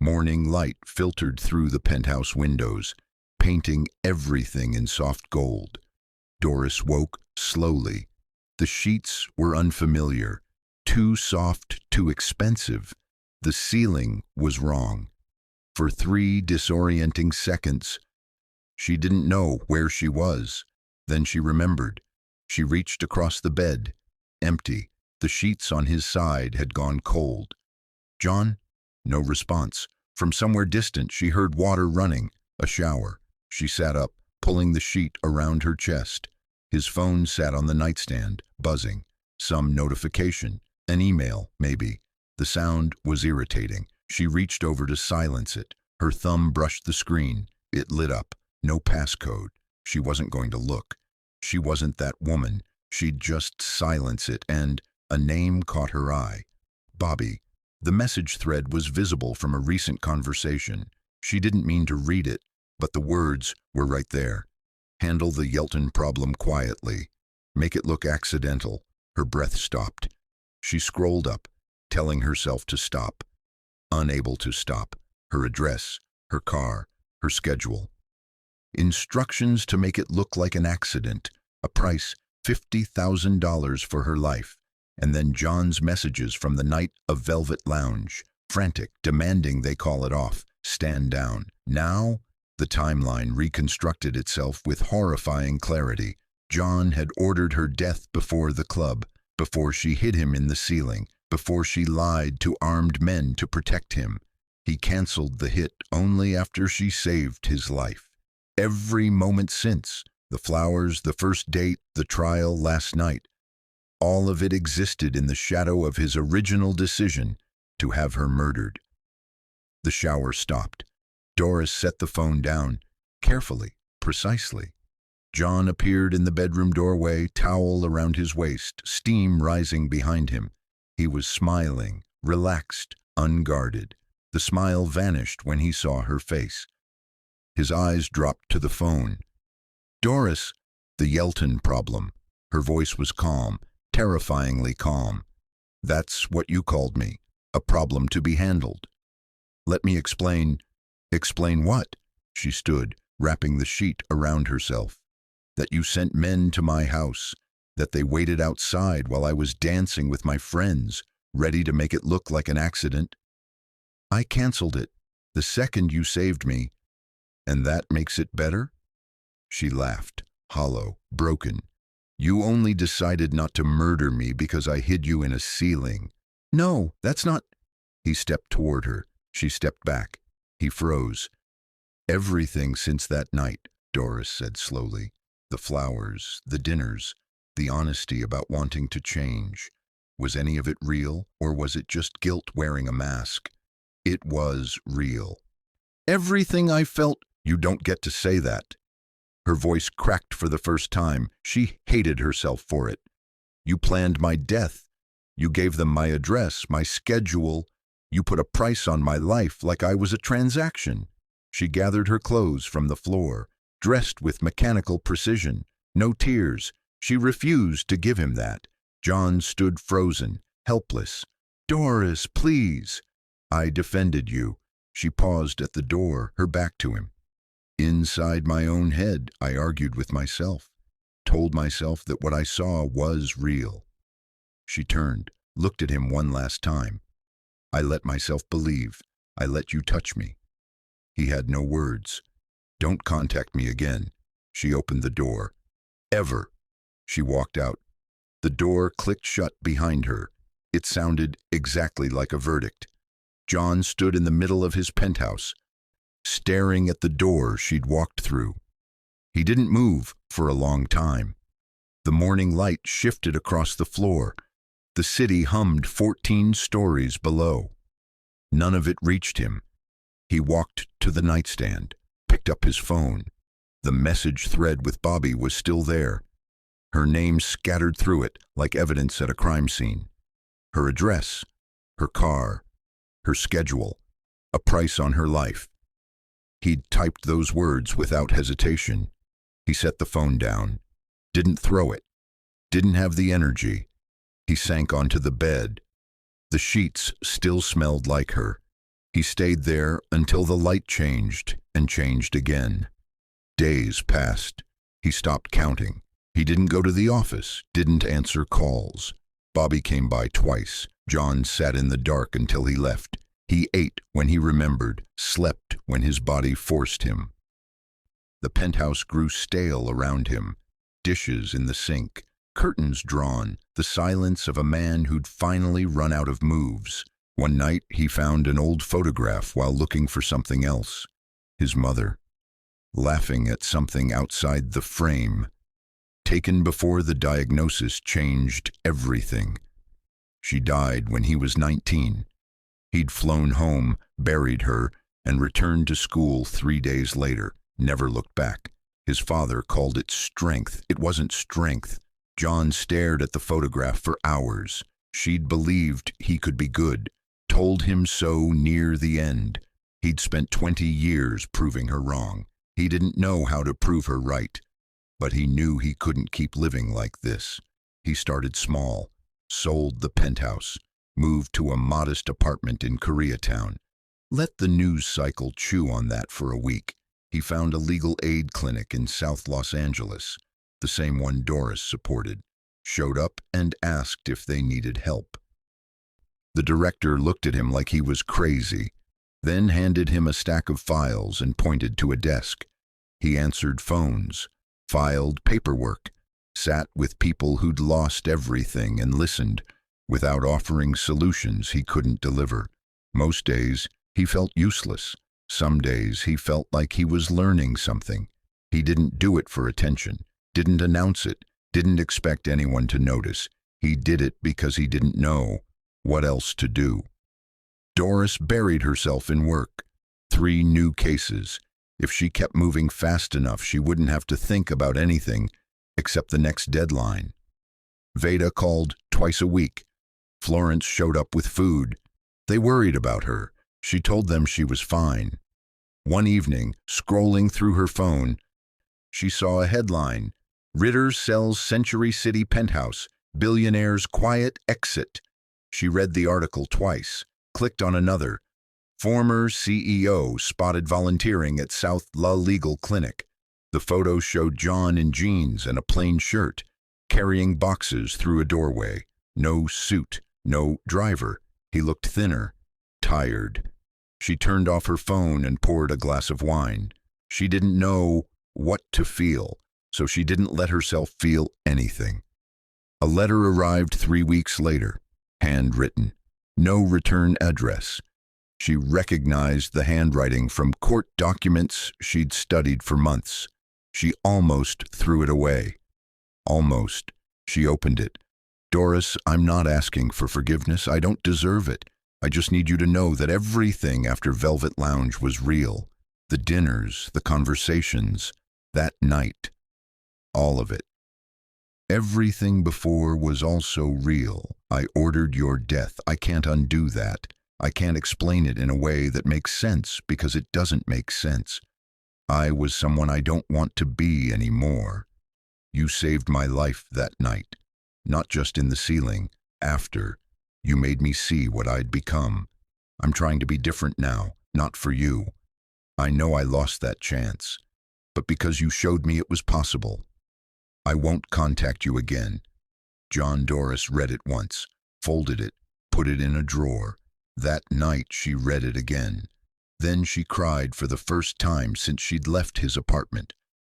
Morning light filtered through the penthouse windows, painting everything in soft gold. Doris woke slowly. The sheets were unfamiliar, too soft, too expensive. The ceiling was wrong. For 3 disorienting seconds, she didn't know where she was. Then she remembered. She reached across the bed. Empty. The sheets on his side had gone cold. "John?" No response. From somewhere distant, she heard water running. A shower. She sat up, pulling the sheet around her chest. His phone sat on the nightstand, buzzing. Some notification. An email, maybe. The sound was irritating. She reached over to silence it. Her thumb brushed the screen. It lit up. No passcode. She wasn't going to look. She wasn't that woman. She'd just silence it, and a name caught her eye. Bobby. The message thread was visible from a recent conversation. She didn't mean to read it, but the words were right there. "Handle the Yelton problem quietly." Make it look accidental. Her breath stopped. She scrolled up, telling herself to stop. Unable to stop. Her address, her car, her schedule. Instructions to make it look like an accident. A price, $50,000 for her life. And then John's messages from the night of Velvet Lounge. Frantic, demanding they call it off. Stand down. Now, the timeline reconstructed itself with horrifying clarity. John had ordered her death before the club, before she hid him in the ceiling, before she lied to armed men to protect him. He canceled the hit only after she saved his life. Every moment since, the flowers, the first date, the trial last night, all of it existed in the shadow of his original decision to have her murdered. The shower stopped. Doris set the phone down, carefully, precisely. John appeared in the bedroom doorway, towel around his waist, steam rising behind him. He was smiling, relaxed, unguarded. The smile vanished when he saw her face. His eyes dropped to the phone. "Doris, the Yelton problem." Her voice was calm, terrifyingly calm. "That's what you called me, a problem to be handled." "Let me explain." "Explain what?" She stood, wrapping the sheet around herself. "That you sent men to my house, that they waited outside while I was dancing with my friends, ready to make it look like an accident. I canceled it the second you saved me, and that makes it better?" She laughed, hollow, broken. "You only decided not to murder me because I hid you in a ceiling." "No, that's not—" He stepped toward her. She stepped back. He froze. "Everything since that night," Doris said slowly. "The flowers, the dinners, the honesty about wanting to change. Was any of it real, or was it just guilt wearing a mask?" "It was real." "Everything I felt—" "You don't get to say that." Her voice cracked for the first time. She hated herself for it. "You planned my death. You gave them my address, my schedule. You put a price on my life like I was a transaction." She gathered her clothes from the floor, dressed with mechanical precision. No tears. She refused to give him that. John stood frozen, helpless. "Doris, please." "I defended you." She paused at the door, her back to him. "Inside my own head, I argued with myself, told myself that what I saw was real." She turned, looked at him one last time. "I let myself believe. I let you touch me." He had no words. "Don't contact me again." She opened the door. "Ever." She walked out. The door clicked shut behind her. It sounded exactly like a verdict. John stood in the middle of his penthouse, staring at the door she'd walked through. He didn't move for a long time. The morning light shifted across the floor. The city hummed 14 stories below. None of it reached him. He walked to the nightstand, picked up his phone. The message thread with Bobby was still there. Her name scattered through it like evidence at a crime scene. Her address, her car, her schedule, a price on her life. He'd typed those words without hesitation. He set the phone down. Didn't throw it. Didn't have the energy. He sank onto the bed. The sheets still smelled like her. He stayed there until the light changed and changed again. Days passed. He stopped counting. He didn't go to the office, didn't answer calls. Bobby came by twice. John sat in the dark until he left. He ate when he remembered, slept when his body forced him. The penthouse grew stale around him. Dishes in the sink, curtains drawn, the silence of a man who'd finally run out of moves. One night he found an old photograph while looking for something else. His mother, laughing at something outside the frame. Taken before the diagnosis changed everything. She died when he was 19. He'd flown home, buried her, and returned to school 3 days later, never looked back. His father called it strength. It wasn't strength. John stared at the photograph for hours. She'd believed he could be good, told him so near the end. He'd spent 20 years proving her wrong. He didn't know how to prove her right. But he knew he couldn't keep living like this. He started small, sold the penthouse, moved to a modest apartment in Koreatown. Let the news cycle chew on that for a week. He found a legal aid clinic in South Los Angeles, the same one Doris supported, showed up and asked if they needed help. The director looked at him like he was crazy, then handed him a stack of files and pointed to a desk. He answered phones, filed paperwork, sat with people who'd lost everything and listened, without offering solutions he couldn't deliver. Most days, he felt useless. Some days, he felt like he was learning something. He didn't do it for attention, didn't announce it, didn't expect anyone to notice. He did it because he didn't know what else to do. Doris buried herself in work. 3 new cases. If she kept moving fast enough, she wouldn't have to think about anything except the next deadline. Veda called twice a week. Florence showed up with food. They worried about her. She told them she was fine. One evening, scrolling through her phone, she saw a headline: Ritter sells Century City penthouse, billionaire's quiet exit. She read the article twice, clicked on another. Former CEO spotted volunteering at South La Legal Clinic. The photo showed John in jeans and a plain shirt, carrying boxes through a doorway. No suit, no driver. He looked thinner, tired. She turned off her phone and poured a glass of wine. She didn't know what to feel, so she didn't let herself feel anything. A letter arrived 3 weeks later, handwritten, no return address. She recognized the handwriting from court documents she'd studied for months. She almost threw it away. Almost. She opened it. Doris, I'm not asking for forgiveness. I don't deserve it. I just need you to know that everything after Velvet Lounge was real. The dinners, the conversations, that night. All of it. Everything before was also real. I ordered your death. I can't undo that. I can't explain it in a way that makes sense because it doesn't make sense. I was someone I don't want to be anymore. You saved my life that night, not just in the ceiling, after. You made me see what I'd become. I'm trying to be different now, not for you. I know I lost that chance, but because you showed me it was possible. I won't contact you again. John. Doris read it once, folded it, put it in a drawer. That night she read it again. Then she cried for the first time since she'd left his apartment.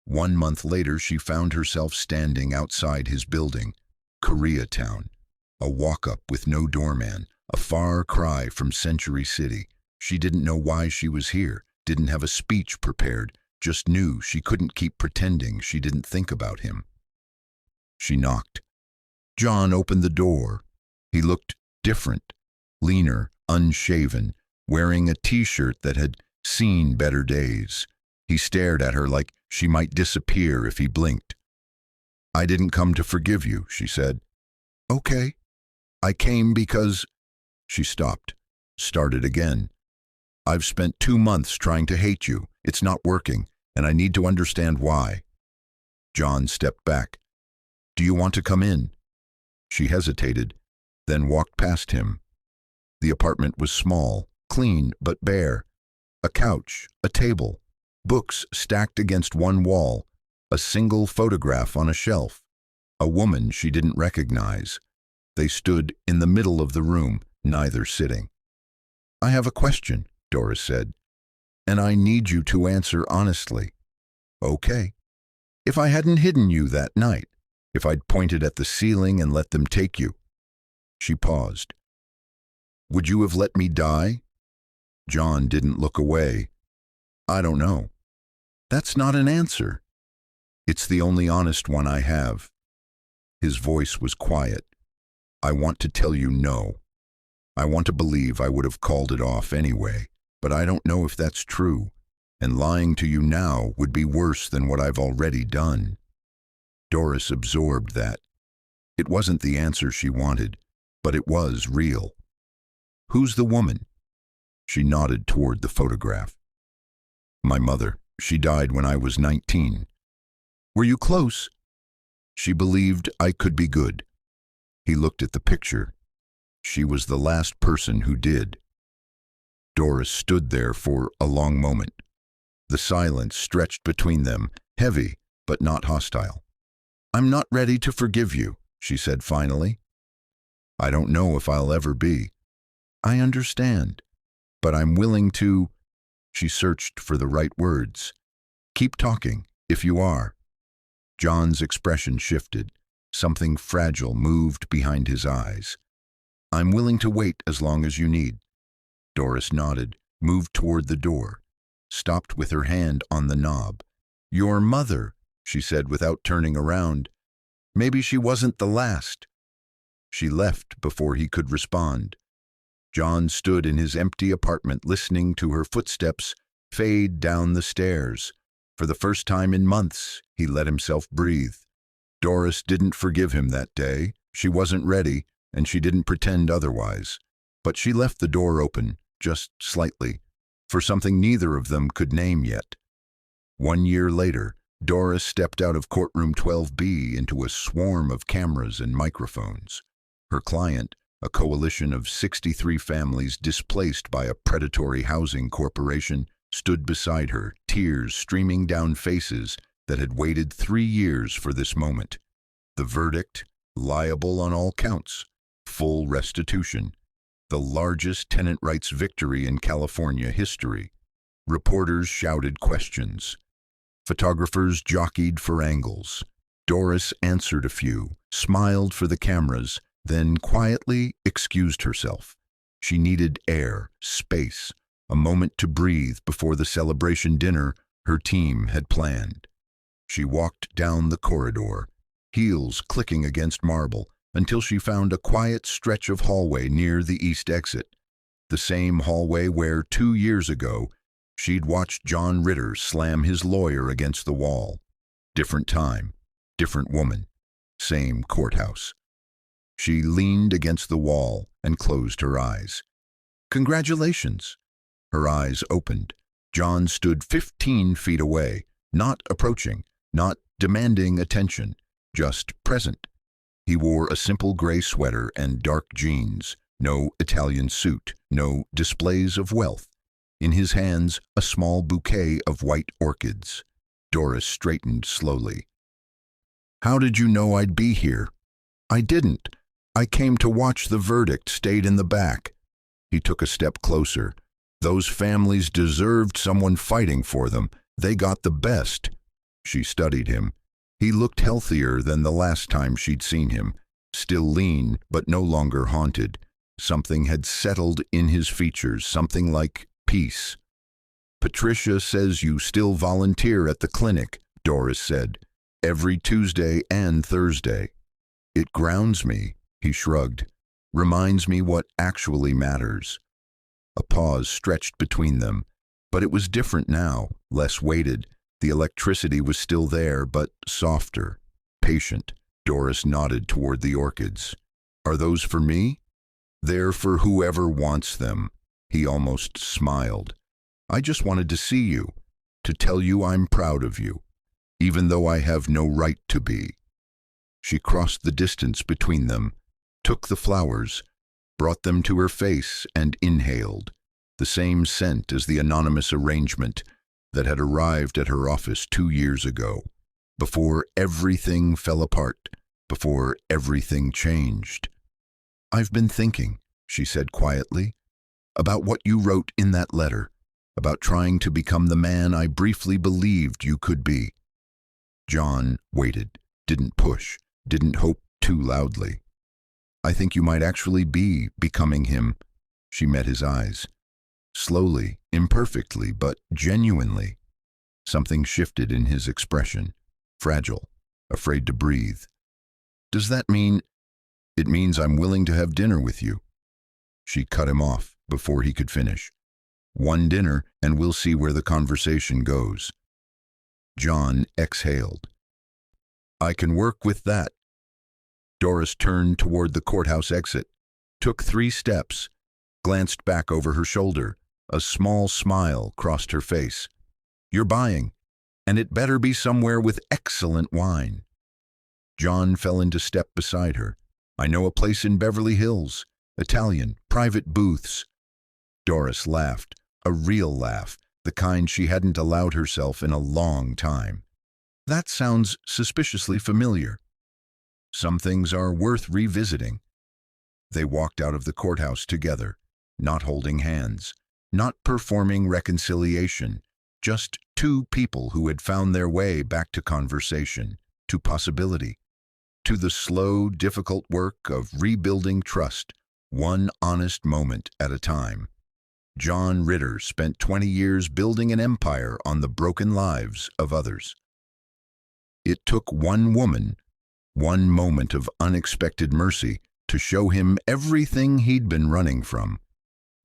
1 month later she found herself standing outside his building, Koreatown. A walk-up with no doorman, a far cry from Century City. She didn't know why she was here, didn't have a speech prepared, just knew she couldn't keep pretending she didn't think about him. She knocked. John opened the door. He looked different, leaner, unshaven, wearing a t-shirt that had seen better days. He stared at her like she might disappear if he blinked. I didn't come to forgive you, she said. Okay. I came because... She stopped, started again. I've spent 2 months trying to hate you. It's not working, and I need to understand why. John stepped back. Do you want to come in? She hesitated, then walked past him. The apartment was small, clean but bare. A couch, a table, books stacked against one wall, a single photograph on a shelf. A woman she didn't recognize. They stood in the middle of the room, neither sitting. I have a question, Doris said, and I need you to answer honestly. Okay. If I hadn't hidden you that night, if I'd pointed at the ceiling and let them take you. She paused. Would you have let me die? John didn't look away. I don't know. That's not an answer. It's the only honest one I have. His voice was quiet. I want to tell you no. I want to believe I would have called it off anyway, but I don't know if that's true, and lying to you now would be worse than what I've already done. Doris absorbed that. It wasn't the answer she wanted, but it was real. Who's the woman? She nodded toward the photograph. My mother. She died when I was 19. Were you close? She believed I could be good. He looked at the picture. She was the last person who did. Doris stood there for a long moment. The silence stretched between them, heavy but not hostile. I'm not ready to forgive you, she said finally. I don't know if I'll ever be. I understand, but I'm willing to. She searched for the right words. Keep talking, if you are. John's expression shifted. Something fragile moved behind his eyes. I'm willing to wait as long as you need. Doris nodded, moved toward the door, stopped with her hand on the knob. Your mother, she said without turning around. Maybe she wasn't the last. She left before he could respond. John stood in his empty apartment listening to her footsteps fade down the stairs. For the first time in months, he let himself breathe. Doris didn't forgive him that day. She wasn't ready, and she didn't pretend otherwise. But she left the door open, just slightly, for something neither of them could name yet. 1 year later, Doris stepped out of courtroom 12B into a swarm of cameras and microphones. Her client, a coalition of 63 families displaced by a predatory housing corporation, stood beside her, tears streaming down faces that had waited 3 years for this moment. The verdict, liable on all counts, full restitution, the largest tenant rights victory in California history. Reporters shouted questions. Photographers jockeyed for angles. Doris answered a few, smiled for the cameras, then quietly excused herself. She needed air, space, a moment to breathe before the celebration dinner her team had planned. She walked down the corridor, heels clicking against marble, until she found a quiet stretch of hallway near the east exit, the same hallway where 2 years ago she'd watched John Ritter slam his lawyer against the wall. Different time, different woman, same courthouse. She leaned against the wall and closed her eyes. Congratulations. Her eyes opened. John stood 15 feet away, not approaching, not demanding attention, just present. He wore a simple gray sweater and dark jeans, no Italian suit, no displays of wealth. In his hands, a small bouquet of white orchids. Doris straightened slowly. How did you know I'd be here? I didn't. I came to watch the verdict, stayed in the back. He took a step closer. Those families deserved someone fighting for them. They got the best. She studied him. He looked healthier than the last time she'd seen him, still lean but no longer haunted. Something had settled in his features, something like peace. Patricia says you still volunteer at the clinic, Doris said, every Tuesday and Thursday. It grounds me, he shrugged, reminds me what actually matters. A pause stretched between them, but it was different now, less weighted. The electricity was still there, but softer, patient. Doris nodded toward the orchids. Are those for me? They're for whoever wants them. He almost smiled. I just wanted to see you, to tell you I'm proud of you, even though I have no right to be. She crossed the distance between them, took the flowers, brought them to her face and inhaled, the same scent as the anonymous arrangement that had arrived at her office 2 years ago, before everything fell apart, before everything changed. I've been thinking, she said quietly, about what you wrote in that letter, about trying to become the man I briefly believed you could be. John waited, didn't push, didn't hope too loudly. I think you might actually be becoming him. She met his eyes. Slowly, imperfectly, but genuinely. Something shifted in his expression, fragile, afraid to breathe. Does that mean? It means I'm willing to have dinner with you. She cut him off before he could finish. One dinner, and we'll see where the conversation goes. John exhaled. I can work with that. Doris turned toward the courthouse exit, took 3 steps, glanced back over her shoulder. A small smile crossed her face. You're buying. and it better be somewhere with excellent wine. John fell into step beside her. I know a place in Beverly Hills. Italian, private booths. Doris laughed, a real laugh, the kind she hadn't allowed herself in a long time. That sounds suspiciously familiar. Some things are worth revisiting. They walked out of the courthouse together, not holding hands, not performing reconciliation, just two people who had found their way back to conversation, to possibility, to the slow, difficult work of rebuilding trust, one honest moment at a time. John Ritter spent 20 years building an empire on the broken lives of others. It took one woman, one moment of unexpected mercy, to show him everything he'd been running from.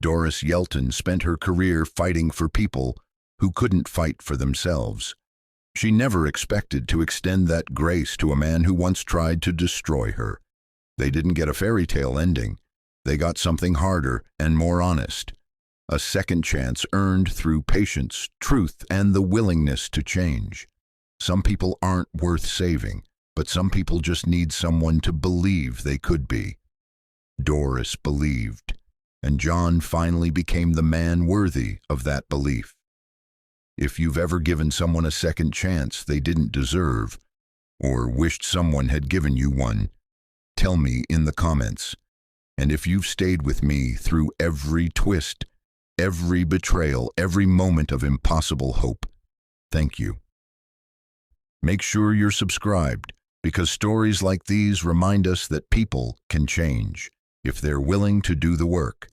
Doris Yelton spent her career fighting for people who couldn't fight for themselves. She never expected to extend that grace to a man who once tried to destroy her. They didn't get a fairy tale ending. They got something harder and more honest. A second chance earned through patience, truth, and the willingness to change. Some people aren't worth saving, but some people just need someone to believe they could be. Doris believed, and John finally became the man worthy of that belief. If you've ever given someone a second chance they didn't deserve, or wished someone had given you one, tell me in the comments. And if you've stayed with me through every twist, every betrayal, every moment of impossible hope, thank you. Make sure you're subscribed, because stories like these remind us that people can change if they're willing to do the work.